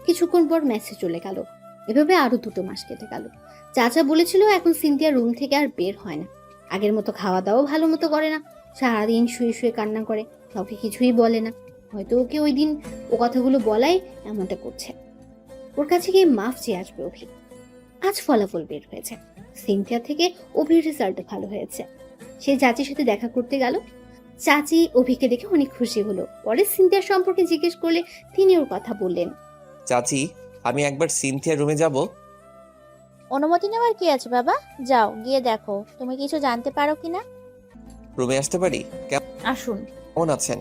কিছুক্ষণ পর মেসেজ চলে গেল। এভাবে আরো 2 মাস কেটে গেল। চাচা বলেছিল এখন সিনথিয়া রুম থেকে আর বের হয় না, আগের মতো খাওয়া দাওয়া ভালো মতো করে না, সারাদিন শুয়ে শুয়ে কান্না করে, কাউকে কিছুই বলে না। হয়তো ওকে ওই দিন ও কথাগুলো বলাই এমনটা করছে। ওর কাছে গিয়ে মাফ চেয়ে আসবে অভি। আজ ফলাফল বের হয়েছে, সিনথিয়া থেকে অভির রেজাল্ট ভালো হয়েছে। সে চাচির সাথে দেখা করতে গেল। চাচি অভিকে দেখে অনেক খুশি হলো। পরে সিনথিয়ার সম্পর্কে জিজ্ঞেস করলে তিনি ওর কথা বললেন। চাচি, আমি একবার সিনথিয়ার রুমে যাব। অনুমতি নেওয়ার কি আছে বাবা, যাও গিয়ে দেখো তুমি কিছু জানতে পারো কিনা। রুমে আসতে পারি? আসুন। কেমন আছেন?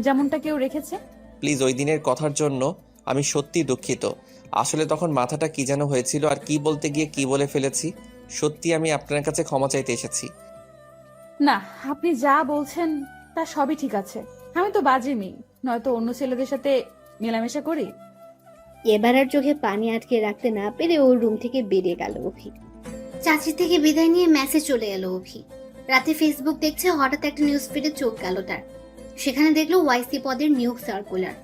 যেমনটা কেউ রেখেছে। প্লিজ, ওই দিনের কথার জন্য আমি সত্যি দুঃখিত। আসলে তখন মাথাটা কি যেন হয়েছিল, আর কি বলতে গিয়ে কি বলে ফেলেছি। সত্যি আমি আপনার কাছে ক্ষমা চাইতে এসেছি। না, আপনি যা বলছেন তা সবই ঠিক আছে। আমি তো বাজে মেয়ে, নয়তো অন্য ছেলেদের সাথে মেলামেশা করি। এবার আর চোখে পানি আটকে রাখতে না পেরে ওর রুম থেকে বেরিয়ে গেল অভি। চাচির থেকে বিদায় নিয়ে মেসেজ চলে এলো অভি। রাতে ফেসবুক দেখছে, হঠাৎ একটা নিউজ ফিডে চোখ গেল তার। সেখানে দেখলো ওয়াইসি পদের নিয়োগ সার্কুলার।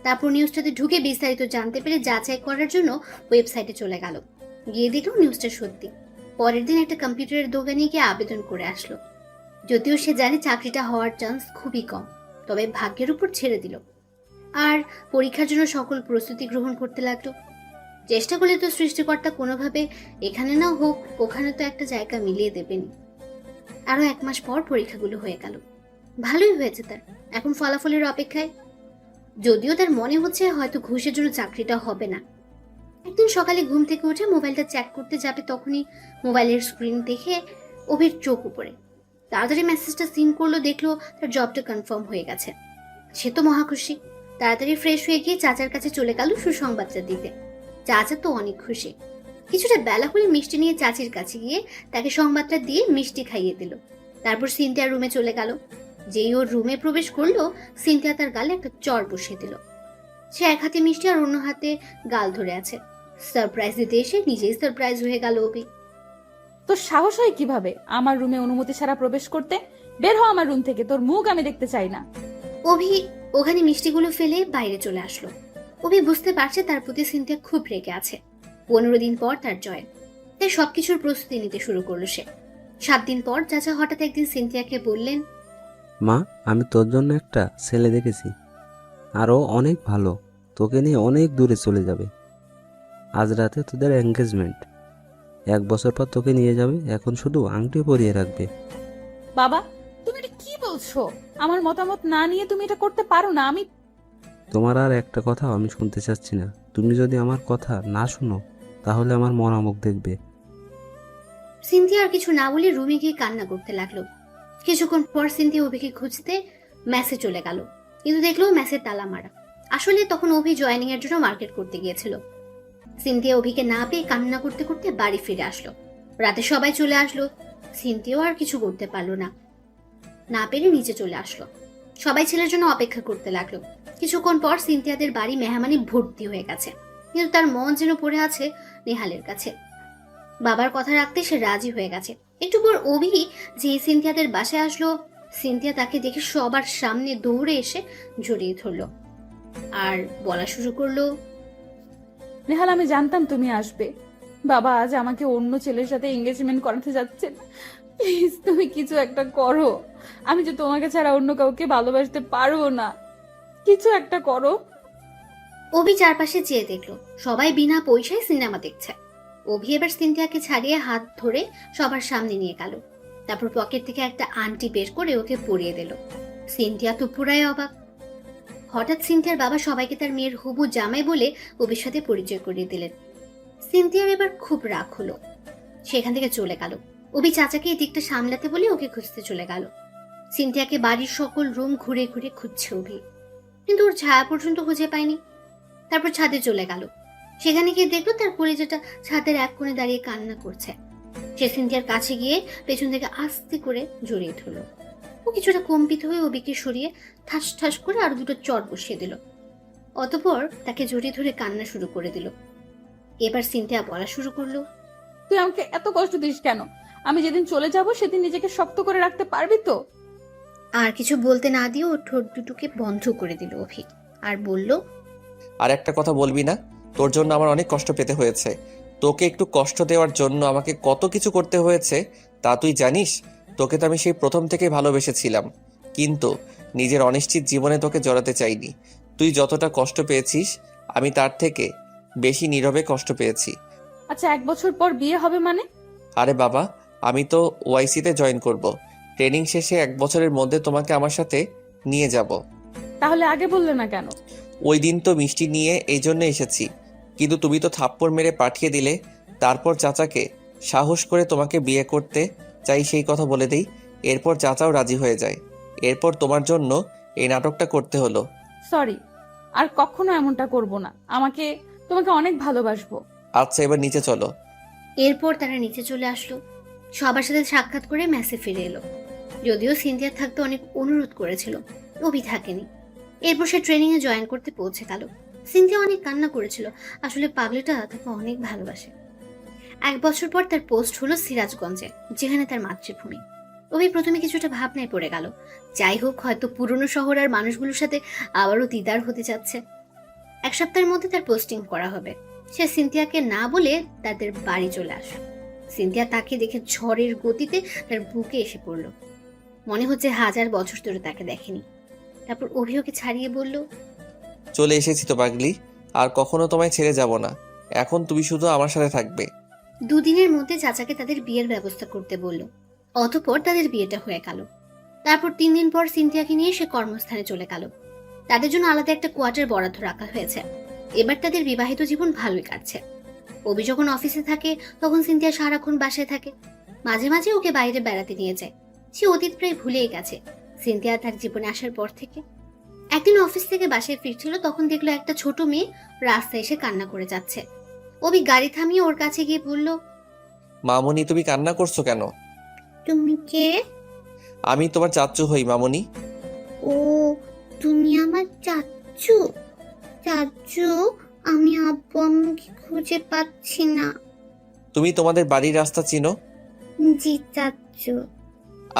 তারপর নিউজটাতে ঢুকে বিস্তারিত জানতে পেরে যাচাই করার জন্য ওয়েবসাইটে চলে গেল। গিয়ে দেখলো নিউজটা সত্যি। পরের দিন একটা কম্পিউটারের দোকানে গিয়ে আবেদন করে আসলো। যদিও সে জানে চাকরিটা হওয়ার চান্স খুবই কম, তবে ভাগ্যের উপর ছেড়ে দিল আর পরীক্ষার জন্য সকল প্রস্তুতি গ্রহণ করতে লাগলো। চেষ্টা করলে তো সৃষ্টিকর্তা কোনোভাবে এখানে না হোক ওখানে তো একটা জায়গা মিলিয়ে দেবেনি। আরো 1 মাস পর পরীক্ষাগুলো হয়ে গেল। ভালোই হয়েছে তার। এখন ফলাফলের অপেক্ষায়। যদিও তার মনে হচ্ছে হয়তো ঘুষের জন্য চাকরিটা হবে না। একদিন সকালে ঘুম থেকে উঠে মোবাইলটা চেক করতে যাবে, তখনই মোবাইলের স্ক্রিন দেখে অভির চোখ উপরে। তাড়াতাড়ি মেসেজটা সিন করলো, দেখলো তার জবটা কনফার্ম হয়ে গেছে। সে তো মহা খুশি। তাড়াতাড়ি ফ্রেশ হয়ে গিয়ে চাচার কাছে চলে গেল সুসংবাদটা দিতে। চাচা তো অনেক খুশি। কিছুটা বেলা হলে মিষ্টি নিয়ে চাচির কাছে গিয়ে তাকে সংবাদটা দিয়ে মিষ্টি খাইয়ে দিল। তারপর সিনথিয়ার রুমে চলে গেল। যেই ওর রুমে প্রবেশ করলো, সিনথিয়া তার গালে একটা চড় বসিয়ে দিল। সে এক হাতে মিষ্টি আর অন্য হাতে গাল ধরে আছে। সারপ্রাইজ দিতে এসে নিজেই সারপ্রাইজ হয়ে গেল অভি। তোর সাহস হয় কিভাবে আমার রুমে অনুমতি ছাড়া প্রবেশ করতে? বের হ আমার রুম থেকে, তোর মুখ আমি দেখতে চাই না। অভি ওখানে মিষ্টিগুলো ফেলে বাইরে চলে আসলো। অভি বুঝতে পারছে তার প্রতি সিনথিয়া খুব রেগে আছে। 15 দিন পর তার জয়, তাই সবকিছুর প্রস্তুতি নিতে শুরু করলো সে। 7 দিন পর চাচা হঠাৎ একদিন সিনথিয়াকে বললেন, মা, আমি তোর জন্য একটা ছেলে দেখেছি, আরও অনেক ভালো, তোকে নিয়ে অনেক দূরে চলে যাবে। আজ রাতে তোদের এঙ্গেজমেন্ট, 1 বছর পর তোকে নিয়ে যাবে। এখন শুধু আংটি পরিয়ে রাখবে। বাবা, তুমি এটা কি বলছো? আমার মতামত না নিয়ে তুমি এটা করতে পারো না। আমি তোমার আর একটা কথাও আমি শুনতে চাচ্ছি না। তুমি যদি আমার কথা না শুনো তাহলে আমার মরা মুখ দেখবে। সিনথিয়া আর কিছু না বলে রুমে গিয়ে কান্না করতে লাগলো। কিছুক্ষণ পর সিনথিয়া অভিকে খুঁজতে মেসে চলে গেল, কিন্তু দেখলো মেসের তালা মারা। আসলে তখন অভি জয়েনিং এর জন্য মার্কেট করতে গিয়েছিল। সিনথিয়া অভিকে না পেয়ে কান্না করতে করতে বাড়ি ফিরে আসলো। রাতে সবাই চলে আসলো, সিনথিয়াও আর কিছু করতে পারলো না পেরে নিচে চলে আসলো। সবাই ছেলের জন্য অপেক্ষা করতে লাগলো। কিছুক্ষণ পর সিনথিয়াদের বাড়ি মেহমানি ভর্তি হয়ে গেছে, কিন্তু তার মন যেন পড়ে আছে নেহালের কাছে। বাবার কথা রাখতে সে রাজি হয়ে গেছে। একটু পর অভি যে সিনথিয়াদের বাসায় আসলো, সিনথিয়া তাকে দেখে সবার সামনে দৌড়ে এসে জড়িয়ে ধরলো আর বলা শুরু করলো, নেহাল, আমি জানতাম তুমি আসবে। বাবা আজ আমাকে অন্য ছেলের সাথে এঙ্গেজমেন্ট করাতে যাচ্ছে। প্লিজ তুমি কিছু একটা করো। আমি যে তোমাকে ছাড়া অন্য কাউকে ভালোবাসতে পারবো না। কিছু একটা করো। অভি চারপাশে চেয়ে দেখলো সবাই বিনা পয়সায় সিনেমা দেখছে। অভি এবার সিনথিয়াকে ছাড়িয়ে হাত ধরে সবার সামনে নিয়ে গেল। তারপর পকেট থেকে একটা আংটি বের করে ওকে পরিয়ে দিল। সিনথিয়া তো পুরাই অবাক। হঠাৎ সিনথিয়ার বাবা সবাইকে তার মেয়ের হবু জামাই বলে অভির সাথে পরিচয় করিয়ে দিলেন। সিনথিয়ার এবার খুব রাগ হলো, সেখান থেকে চলে গেল। অভি চাচাকে এই দিকটা সামলাতে বলে ওকে খুঁজতে চলে গেল। সিনথিয়াকে বাড়ির সকল রুম ঘুরে ঘুরে খুঁজছে অভি, কিন্তু ওর ছায়া পর্যন্ত খুঁজে পায়নি। তারপর ছাদে চলে গেল। সেখানে গিয়ে দেখলো তার কলিজাটা ছাদের এক কোণে দাঁড়িয়ে কান্না করছে। সে সিনথিয়ার কাছে গিয়ে পেছন থেকে আস্তে করে জড়িয়ে ধরলো। ও কিছুটা কম্পিত হয়ে অভিকে সরিয়ে ঠাস ঠাস করে আরো দুটো চট বসিয়ে দিল। অতঃপর তাকে জড়িয়ে ধরে কান্না শুরু করে দিল। এবার সিনথিয়া বলা শুরু করলো, তুই আমাকে এত কষ্ট দিস কেন? আমি যেদিন চলে যাব সেদিন নিজেকে শক্ত করে রাখতে পারবি তো? আর কিছু বলতে না দিয়ে ওর ঠোঁট দুটোকে বন্ধ করে দিল অভি আর বলল, আর একটা কথা বলবি না? তোর জন্য আমার অনেক কষ্ট পেতে হয়েছে। তোকে একটু কষ্ট দেওয়ার জন্য আমাকে কত কিছু করতে হয়েছে তা তুই জানিস? তোকে তো আমি সেই প্রথম থেকে ভালোবেসেছিলাম, কিন্তু নিজের অনিশ্চিত জীবনে তোকে জড়াতে চাইনি। তুই যতটা কষ্ট পেয়েছিস আমি তার থেকে বেশি নীরবে কষ্ট পেয়েছি। আচ্ছা, 1 বছর পর বিয়ে হবে মানে? আরে বাবা, আমি তো ওআইসিতে জয়েন করব। ট্রেনিং শেষে 1 বছরের মধ্যে তোমাকে আমার সাথে নিয়ে যাব। তাহলে আগে বললে না কেন? ওই দিন তো মিষ্টি নিয়ে এই জন্য এসেছি, কিন্তু তুমি তো থাপ্পড় মেরে পাঠিয়ে দিলে। তারপর চাচাকে সাহস করে তোমাকে বিয়ে করতে চাই সেই কথা বলে দেই। এরপর চাচাও রাজি হয়ে যায়। এরপর তোমার জন্য এই নাটকটা করতে হলো। সরি, আর কখনো এমনটা করব না। তোমাকে অনেক ভালোবাসবো। আচ্ছা, এবার নিচে চলো। এরপর তারা নিচে চলে আসলো। সবার সাথে সাক্ষাৎ করে মেসে ফিরে এলো। যদিও সিনথিয়া থাকতে অনেক অনুরোধ করেছিল, অভি থাকেনি। এরপর সে ট্রেনিং এ জয়েন করতে পৌঁছে গেল। সিনথিয়া অনেক কান্না করেছিল, আসলে পাগলিটা তাকে অনেক ভালোবাসে। 1 বছর পর তার পোস্ট হলো সিরাজগঞ্জে, যেখানে তার মাতৃভূমি। অভি প্রথমে কিছুটা ভাবনায় পড়ে গেল। যাই হোক, হয়তো পুরনো শহর আর মানুষগুলোর সাথে আবারও দিদার হতে যাচ্ছে। 1 সপ্তাহের মধ্যে তার পোস্টিং করা হবে। সে সিনথিয়াকে না বলে তাদের বাড়ি চলে আসে। সিনথিয়া তাকে দেখে ঝড়ের গতিতে তার বুকে এসে পড়ল। মনে হচ্ছে 1000 বছর ধরে তাকে দেখেনি। তারপর অভি ওকে ছাড়িয়ে বলল, চলে এসেছি তো পাগলি, আর কখনো তোমায় ছেড়ে যাব না। এখন তুমি শুধু আমার সাথে থাকবে। 2 দিনের মধ্যে চাচাকে তাদের বিয়ের ব্যবস্থা করতে বলল। অতঃপর তাদের বিয়েটা হয়ে গেল। তারপর 3 দিন পর সিনথিয়াকে নিয়ে সে কর্মস্থানে চলে গেল। তাদের জন্য আলাদা একটা কোয়ার্টার বরাদ্দ রাখা হয়েছে। এবার তাদের বিবাহিত জীবন ভালোই কাটছে। অভি যখন অফিসে থাকে তখন সিনথিয়া সারাক্ষণ বাসায় থাকে। মাঝে মাঝে ওকে বাইরে বেড়াতে নিয়ে যায়। সে অতীত প্রায় ভুলেই গেছে সিনথিয়া তার জীবনে আসার পর থেকে। একদিন অফিস থেকে বাসায় ফিরছিল, তখন দেখলো একটা ছোট মেয়ে রাস্তায় এসে কান্না করে যাচ্ছে। অভি গাড়ি থামিয়ে ওর কাছে গিয়ে বলল, মামুনি, তুমি কান্না করছো কেন? তুমি কে? আমি তোমার চাচ্চু হই মামুনি। ও, তুমি আমার চাচ্চু? চাচ্চু, আমি আব্বু আম্মুকে খুঁজে পাচ্ছি না। তুমি তোমাদের বাড়ির রাস্তা চিনো? জি চাচ্চু।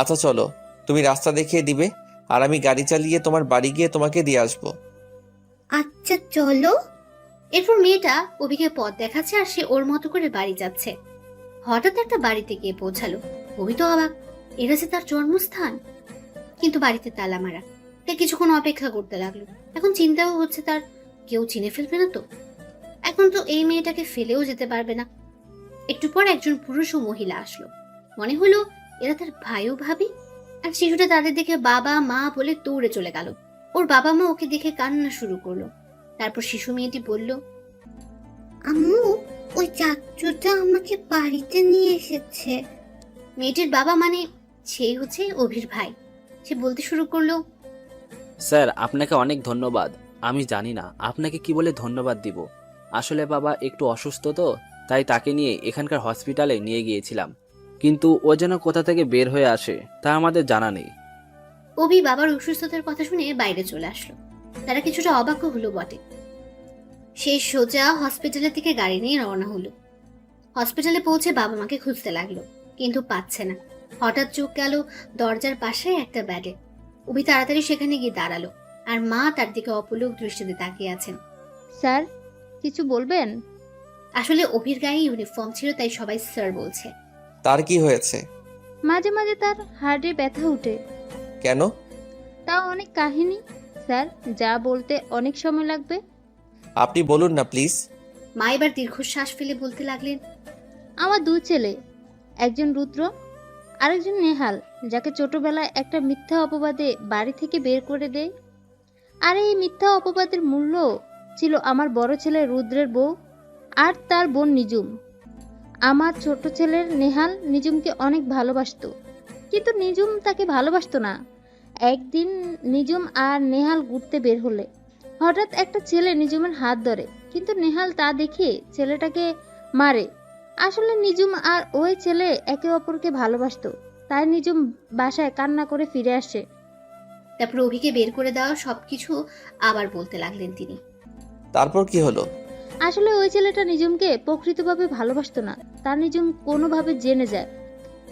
আচ্ছা চলো, তুমি রাস্তা দেখিয়ে দিবে আর আমি গাড়ি চালিয়ে তোমার বাড়ি গিয়ে তোমাকে দিয়ে আসবো। আচ্ছা চলো। এরপর মেয়েটা অভিকে পথ দেখাচ্ছে আর সে ওর মতো করে বাড়ি যাচ্ছে। হঠাৎ একটা বাড়িতে গিয়ে পৌঁছালো। অভি তো অবাক, এটা যে তার জন্মস্থান, কিন্তু বাড়িতে তালা মারা। তাই কিছুক্ষণ অপেক্ষা করতে লাগলো। এখন চিন্তাও হচ্ছে তার কেউ চিনে ফেলবে না তো। এখন তো এই মেয়েটাকে ফেলেও যেতে পারবে না। একটু পর একজন পুরুষ ও মহিলা আসলো। মনে হলো এরা তার ভাই ও ভাবি। আর শিশুটা তাদের দেখে বাবা মা বলে দৌড়ে চলে গেল। ওর বাবা মা ওকে দেখে কান্না শুরু করলো। তারপর শিশু মেয়েটি বলল, আম্মু, ও ওই চাচুটা আমাকে বাড়িতে নিয়ে এসেছে। মেয়েটির বাবা মানে সেই হচ্ছে অভির ভাই। সে বলতে শুরু করলো, স্যার আপনাকে অনেক ধন্যবাদ। আমি জানি না আপনাকে কি বলে ধন্যবাদ দিব। আসলে বাবা একটু অসুস্থ তো, তাই তাকে নিয়ে এখানকার হসপিটালে নিয়ে গিয়েছিলাম, কিন্তু ও যেন কোথা থেকে বের হয়ে আসে তা আমাদের জানা নেই। অভি বাবার অসুস্থতার কথা শুনে বাইরে চলে আসলো। তারা কিছুটা অবাক হলো বটে। সে সোজা হসপিটালের থেকে গাড়ি নিয়ে রওনা হলো। হসপিটালে পৌঁছে বাবা মাকে খুঁজতে লাগলো, কিন্তু পাচ্ছে না। হঠাৎ চোখ গেল দরজার পাশে একটা ব্যাগে। অভি তাড়াতাড়ি সেখানে গিয়ে দাঁড়ালো, আর মা তার দিকে অপলক দৃষ্টিতে তাকিয়ে আছেন। স্যার, কিছু বলবেন? আসলে অভির গায়ে ইউনিফর্ম ছিল, তাই সবাই স্যার বলছে। তার কি হয়েছে? মাঝে মাঝে তার হার্টে ব্যথা উঠে। কেন? তাও অনেক কাহিনী স্যার, যা বলতে অনেক সময় লাগবে। আপনি বলুন না প্লিজ। মা এবার দীর্ঘশ্বাস ফেলে বলতে লাগলেন, আমার 2 ছেলে, একজন রুদ্র, আরেকজন নেহাল, যাকে ছোটবেলায় একটা মিথ্যা অপবাদে বাড়ি থেকে বের করে দেয়। আর এই মিথ্যা অপবাদের মূল্য ছিল আমার বড় ছেলে রুদ্রের বউ আর তার বোন নিজুম। আমার ছোট ছেলের নেহাল নিজুমকে অনেক ভালোবাসতো, কিন্তু নিজুম তাকে ভালোবাসতো না। একদিন নিজুম আর নেহাল ঘুরতে বের হলে হঠাৎ একটা ছেলে নিজুমের হাত ধরে, কিন্তু নেহাল তা দেখে ছেলেটাকে মারে। আসলে নিজুম আর ওই ছেলে একে অপরকে ভালোবাসতো, তাই নিজুম বাসায় কান্না করে ফিরে আসে। তারপর অভিকে বের করে দেওয়া সবকিছু আবার বলতে লাগলেন তিনি। তারপর কি হলো? আসলে ওই ছেলেটা নিজুমকে প্রকৃতভাবে ভালোবাসতো না, তার নিজুম কোনোভাবে জেনে যায়।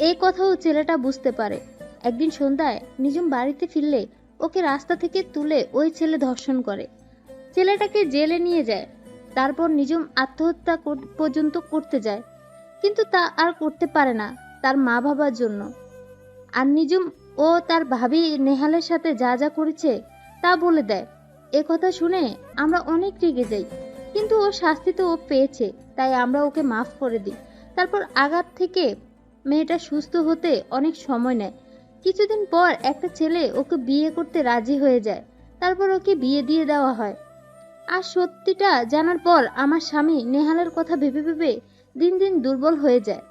এই কথাও ছেলেটা বুঝতে পারে। একদিন সন্ধ্যায় নিজুম বাড়িতে ফিরলে ওকে রাস্তা থেকে তুলে ওই ছেলে ধর্ষণ করে, ছেলেটাকে জেলে নিয়ে যায়। তারপর নিজুম আত্মহত্যা পর্যন্ত করতে যায়, কিন্তু তা আর করতে পারে না তার মা বাবার জন্য। আর নিজুম ও তার ভাবি নেহালের সাথে যা যা করেছে তা বলে দেয়। এ কথা শুনে আমরা অনেক রেগে যাই, কিন্তু ও শাস্তি তো ও পেয়েছে, তাই আমরা ওকে মাফ করে দিই। তারপর আঘাত থেকে মেয়েটা সুস্থ হতে অনেক সময় নেয়। কিছুদিন পর একটা ছেলে ওকে বিয়ে করতে রাজি হয়ে যায়, তারপর ওকে বিয়ে দিয়ে দেওয়া হয়। আর সত্যিটা জানার পর আমার স্বামী নেহালের কথা ভেবে ভেবে দিন দিন দুর্বল হয়ে যায়,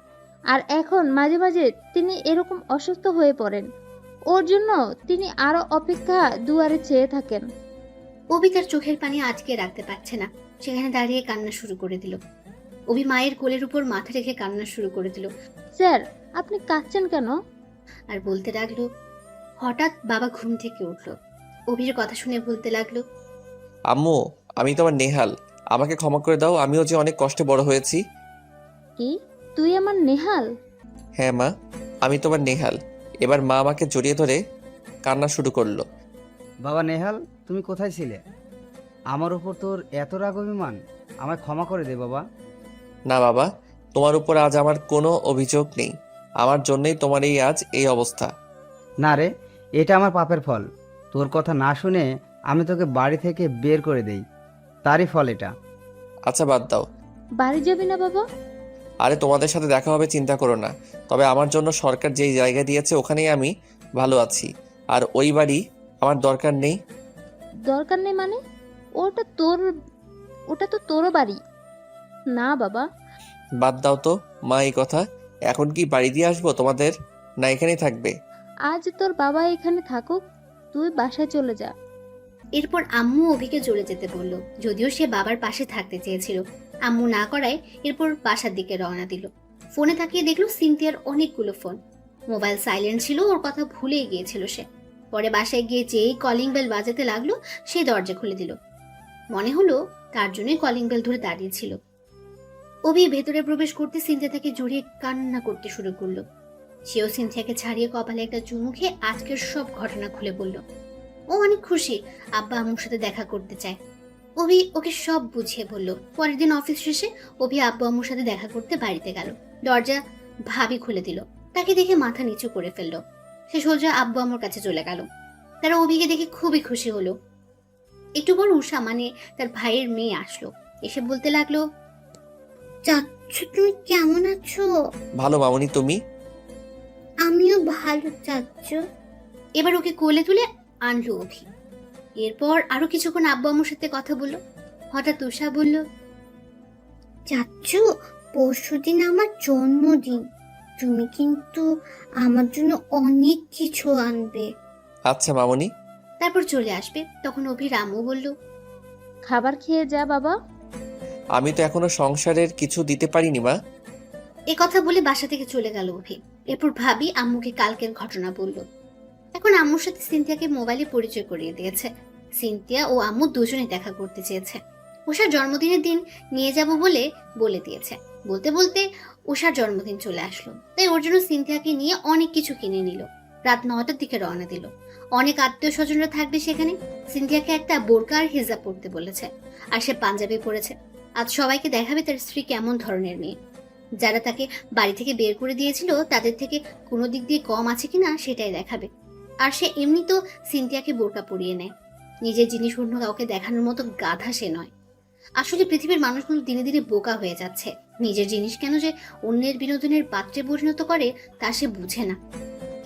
আর এখন মাঝে মাঝে তিনি এরকম অসুস্থ হয়ে পড়েন। ওর জন্য তিনি আরো অপেক্ষা দুয়ারে চেয়ে থাকেন। অভি তার চোখের পানি আটকে রাখতে পারছে না, সেখানে দাঁড়িয়ে কান্না শুরু করে দিল। অভি মায়ের কোলের উপর মাথা রেখে কান্না শুরু করে দিল। স্যার, আপনি কাঁদছেন কেন? আর বলতে লাগলো, হঠাৎ বাবা ঘুম থেকে উঠলো। অভির কথা শুনে বলতে লাগলো, আম্মু, আমি তোমার নেহাল, আমাকে ক্ষমা করে দাও। আমিও যে অনেক কষ্টে বড় হয়েছি। কি, তুই আমার নেহাল? হ্যাঁ মা, আমি তোমার নেহাল। এবার মা আমাকে জড়িয়ে ধরে কান্না শুরু করলো। বাবা নেহাল, তুমি কোথায় ছিলে? আমার উপর তোর এত রাগ অভিমান? আমায় ক্ষমা করে দে বাবা। না বাবা, তোমার উপর আজ আমার কোনো অভিযোগ নেই। আমার জন্যই তোমার আজ এই অবস্থা। না রে, এটা আমার পাপের ফল। তোর কথা না শুনে আমি তোকে বাড়ি থেকে বের করে দেই, তারই ফল এটা। আচ্ছা বাদ দাও। বাড়ি যাবি না বাবা? আরে তোমাদের সাথে দেখা হবে, চিন্তা করো না। তবে আমার জন্য সরকার যেই জায়গা দিয়েছে ওখানেই আমি ভালো আছি, আর ওই বাড়ি আমার দরকার নেই। দরকার নেই মানে? ওটা তো তোরও বাড়ি না বাবা। বাদ দাও তো মা এই কথা। এখন কি বাড়ি দিয়ে আসবো তোমাদের, না এখানেই থাকবে? আজ তোর বাবা এখানে থাকুক, তুই বাসায় চলে যা। এরপর আম্মু অভিকে চলে যেতে বলল, যদিও সে বাবার পাশে থাকতে চেয়েছিল। আম্মু না করায় এরপর বাসার দিকে রওনা দিল। ফোনে তাকিয়ে দেখলো সিনথিয়ার অনেকগুলো ফোন। মোবাইল সাইলেন্ট ছিল, ওর কথা ভুলেই গিয়েছিল সে। পরে বাসায় গিয়ে যেই কলিং বেল বাজাতে লাগলো, সে দরজা খুলে দিল। মনে হলো তার জন্যই কলিং বেল ধরে দাঁড়িয়েছিল। অভি ভেতরে প্রবেশ করতে সিনথিয়া তাকে জড়িয়ে কান্না করতে শুরু করলো। সেও সিনথিয়াকে ছাড়িয়ে কপালে একটা চুমু খেয়ে আজকের সব ঘটনা খুলে বলল। ও অনেক খুশি, আব্বা আম্মুর সাথে দেখা করতে চায়। অভি ওকে সব বুঝিয়ে বলল। পরের দিন অফিস শেষে অভি আব্বু আম্মুর সাথে দেখা করতে বাড়িতে গেল। দরজা ভাবি খুলে দিল। তাকে দেখে মাথা নিচু করে ফেললো। সে সোজা আব্বু আম্মুর কাছে চলে গেল। তারা অভিকে দেখে খুবই খুশি হলো। একটু পর উষা মানে তার ভাইয়ের মেয়ে আসলো। এসে বলতে লাগলো, চাচ্ছু তুমি কেমন আছো? ভালো মামুনি, তুমি? আমিও ভালো চাচ্ছু। এবার ওকে কোলে তুলে আনলো অভি। এরপর আরো কিছুক্ষণ আব্বু আম্মুর সাথে কথা বললো। হঠাৎ উষা বলল, চাচ্চু, পরশুদিন আমার জন্মদিন, তুমি কিন্তু আমার জন্য অনেক কিছু আনবে। আচ্ছা মামুনি। তারপর চলে আসবে। তখন অভির আম্মু বলল, খাবার খেয়ে যা বাবা। আমি তো এখনো সংসারের কিছু দিতে পারিনি মা। এ কথা বলে বাসা থেকে চলে গেল অভি। এরপর ভাবি আম্মুকে কালকের ঘটনা বলল। এখন আম্মুর সাথে সিনথিয়াকে মোবাইলে পরিচয় করিয়ে দিয়েছে। সিনথিয়া ও আম্মু দুজনে দেখা করতে চেয়েছে। উষার জন্মদিনের দিন নিয়ে যাব বলে দিয়েছে। বলতে বলতে উষার জন্মদিন চলে আসলো, তাই ওর জন্য সিনথিয়াকে নিয়ে অনেক কিছু কিনে নিল। রাত 9টার দিকে রওনা দিল। অনেক আত্মীয় স্বজনরা থাকবে সেখানে। সিনথিয়াকে একটা বোরকা আর হিজাব পরতে বলেছে, আর সে পাঞ্জাবি পরেছে। আজ সবাইকে দেখাবে তার স্ত্রী কেমন ধরনের মেয়ে। যারা তাকে বাড়ি থেকে বের করে দিয়েছিল তাদের থেকে কোনো দিক দিয়ে কম আছে কিনা সেটাই দেখাবে। আর সে এমনি তো সিনথিয়াকে বোরকা পরিয়ে নেয়। নিজের জিনিস অন্য কাউকে দেখানোর মতো গাধা সে নয়। আসলে পৃথিবীর মানুষগুলো দিনে দিনে বোকা হয়ে যাচ্ছে। নিজের জিনিস কেন যে অন্যের বিনোদনের পাত্রে পরিণত করে তা সে বুঝে না।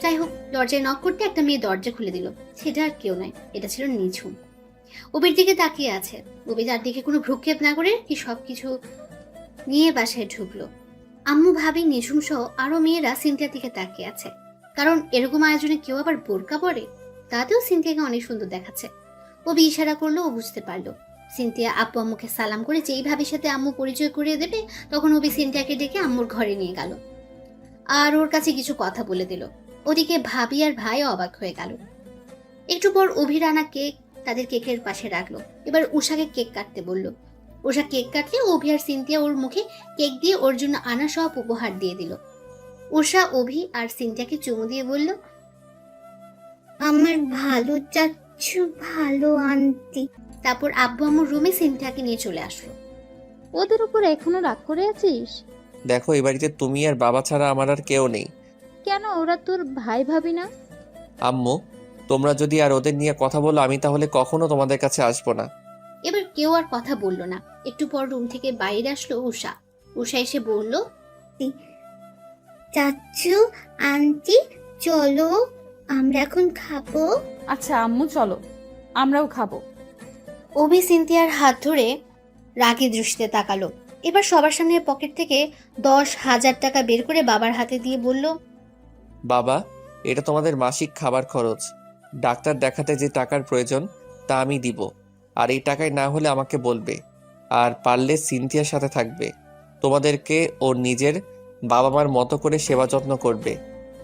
যাই হোক, দরজায় নক করতে একটা মেয়ে দরজা খুলে দিল। সেটা আর কেউ নয়, এটা ছিল নিঝুম। ওবির দিকে তাকিয়ে আছে। ওবি তার দিকে কোনো ভ্রুক্ষেপ না করে কি সবকিছু নিয়ে বাসায় ঢুকলো। আম্মু ভাবি নিঝুম সহ আরো মেয়েরা সিনথিয়ার দিকে তাকিয়ে আছে, কারণ এরকম আয়োজনে কেউ আবার বোরকা পরে। তাতেও সিনথিয়াকে অনেক সুন্দর দেখাচ্ছে। ওবি ইশারা করলো, ও বুঝতে পারলো। সিনথিয়া আব্বু আম্মুকে সালাম করে যেই ভাবির সাথে আম্মু পরিচয় করিয়ে দেবে, তখন ওবি সিনথিয়াকে ডেকে আম্মুর ঘরে নিয়ে গেল আর ওর কাছে কিছু কথা বলে দিল। ওদিকে ভাবি আর ভাই অবাক হয়ে গেল। একটু পর অভির আনা কেক তাদের কেকের পাশে রাখলো। এবার উষাকে কেক কাটতে বলল। উষা কেক কাটলে অভি আর সিনথিয়া ওর মুখে কেক দিয়ে ওর জন্য আনা সব উপহার দিয়ে দিল। উষা অভি আর সিনথিয়াকে চুমু দিয়ে বলল, আমার ভালো চাচ্ছু, ভালো আন্টি। তারপর আব্বু আম্মুর রুমে সিনথিয়াকে নিয়ে চলে আসলো। ওদের উপর এখনো রাগ করে আছিস? দেখো, এই বাড়িতে তুমি আর বাবা ছাড়া আমার আর কেউ নেই। কেন, ওরা তোর ভাই ভাবি না? আম্মু, তোমরা যদি আর ওদের নিয়ে কথা বলো আমি তাহলে কখনো তোমাদের কাছে আসবো না। এবার কেউ আর কথা বলল না। একটু পর রুম থেকে বাইরে আসলো উষা। উষা এসে বলল, চাচ্ছু আন্টি চলো, আমরা এখন খাবো। আচ্ছা আম্মু চলো, আমরাও খাবো। অভি সিনথিয়ার হাত ধরে রাগী দৃষ্টিতে তাকালো। এবার সবার সামনে পকেট থেকে 10,000 টাকা বের করে বাবার হাতে দিয়ে বলল, বাবা, এটা তোমাদের মাসিক খাবার খরচ। ডাক্তার দেখাতে যে টাকার প্রয়োজন তা আমি দিব, আর এই টাকায় না হলে আমাকে বলবে। আর পারলে সিনথিয়ার সাথে থাকবে, তোমাদেরকে ওর নিজের বাবা মার মতো করে সেবা যত্ন করবে,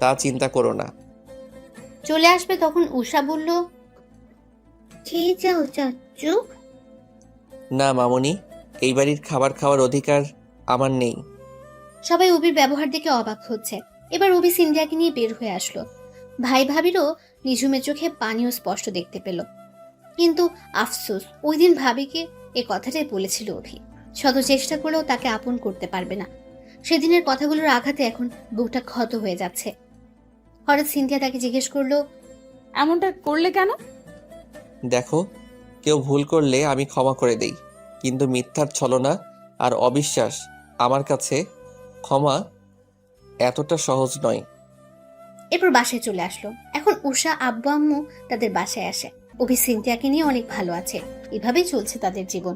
তা চিন্তা করো না। চলে আসবে। তখন উষা বলল, খেয়ে যাও চাচ্চু। না মামুনি, এই বাড়ির খাবার খাওয়ার অধিকার আমার নেই। সবাই অভির ব্যবহার দেখে অবাক হচ্ছে। এবার অভি সিনথিয়াকে নিয়ে বের হয়ে আসলো। ভাই ভাবিরও নিঝুমের চোখে পানিও স্পষ্ট দেখতে পেল। কিন্তু আফসোস, ওই দিন ভাবিকে এ কথাটাই বলেছিল অভি। শত চেষ্টা করেও তাকে আপন করতে পারবে না। সেদিনের কথাগুলোর আঘাতে এখন বুকটা ক্ষত হয়ে যাচ্ছে। হঠাৎ সিনথিয়া তাকে জিজ্ঞেস করলো, এমনটা করলে কেন? দেখো, কেউ ভুল করলে আমি ক্ষমা করে দেই, কিন্তু মিথ্যার ছলনা আর অবিশ্বাস আমার কাছে ক্ষমা এতটা সহজ নয়। এরপর বাসায় চলে আসলো। এখন উষা আব্বু আম্মু তাদের বাসায় আসে। অভি সিনথিয়াকে নিয়ে অনেক ভালো আছে। এভাবেই চলছে তাদের জীবন।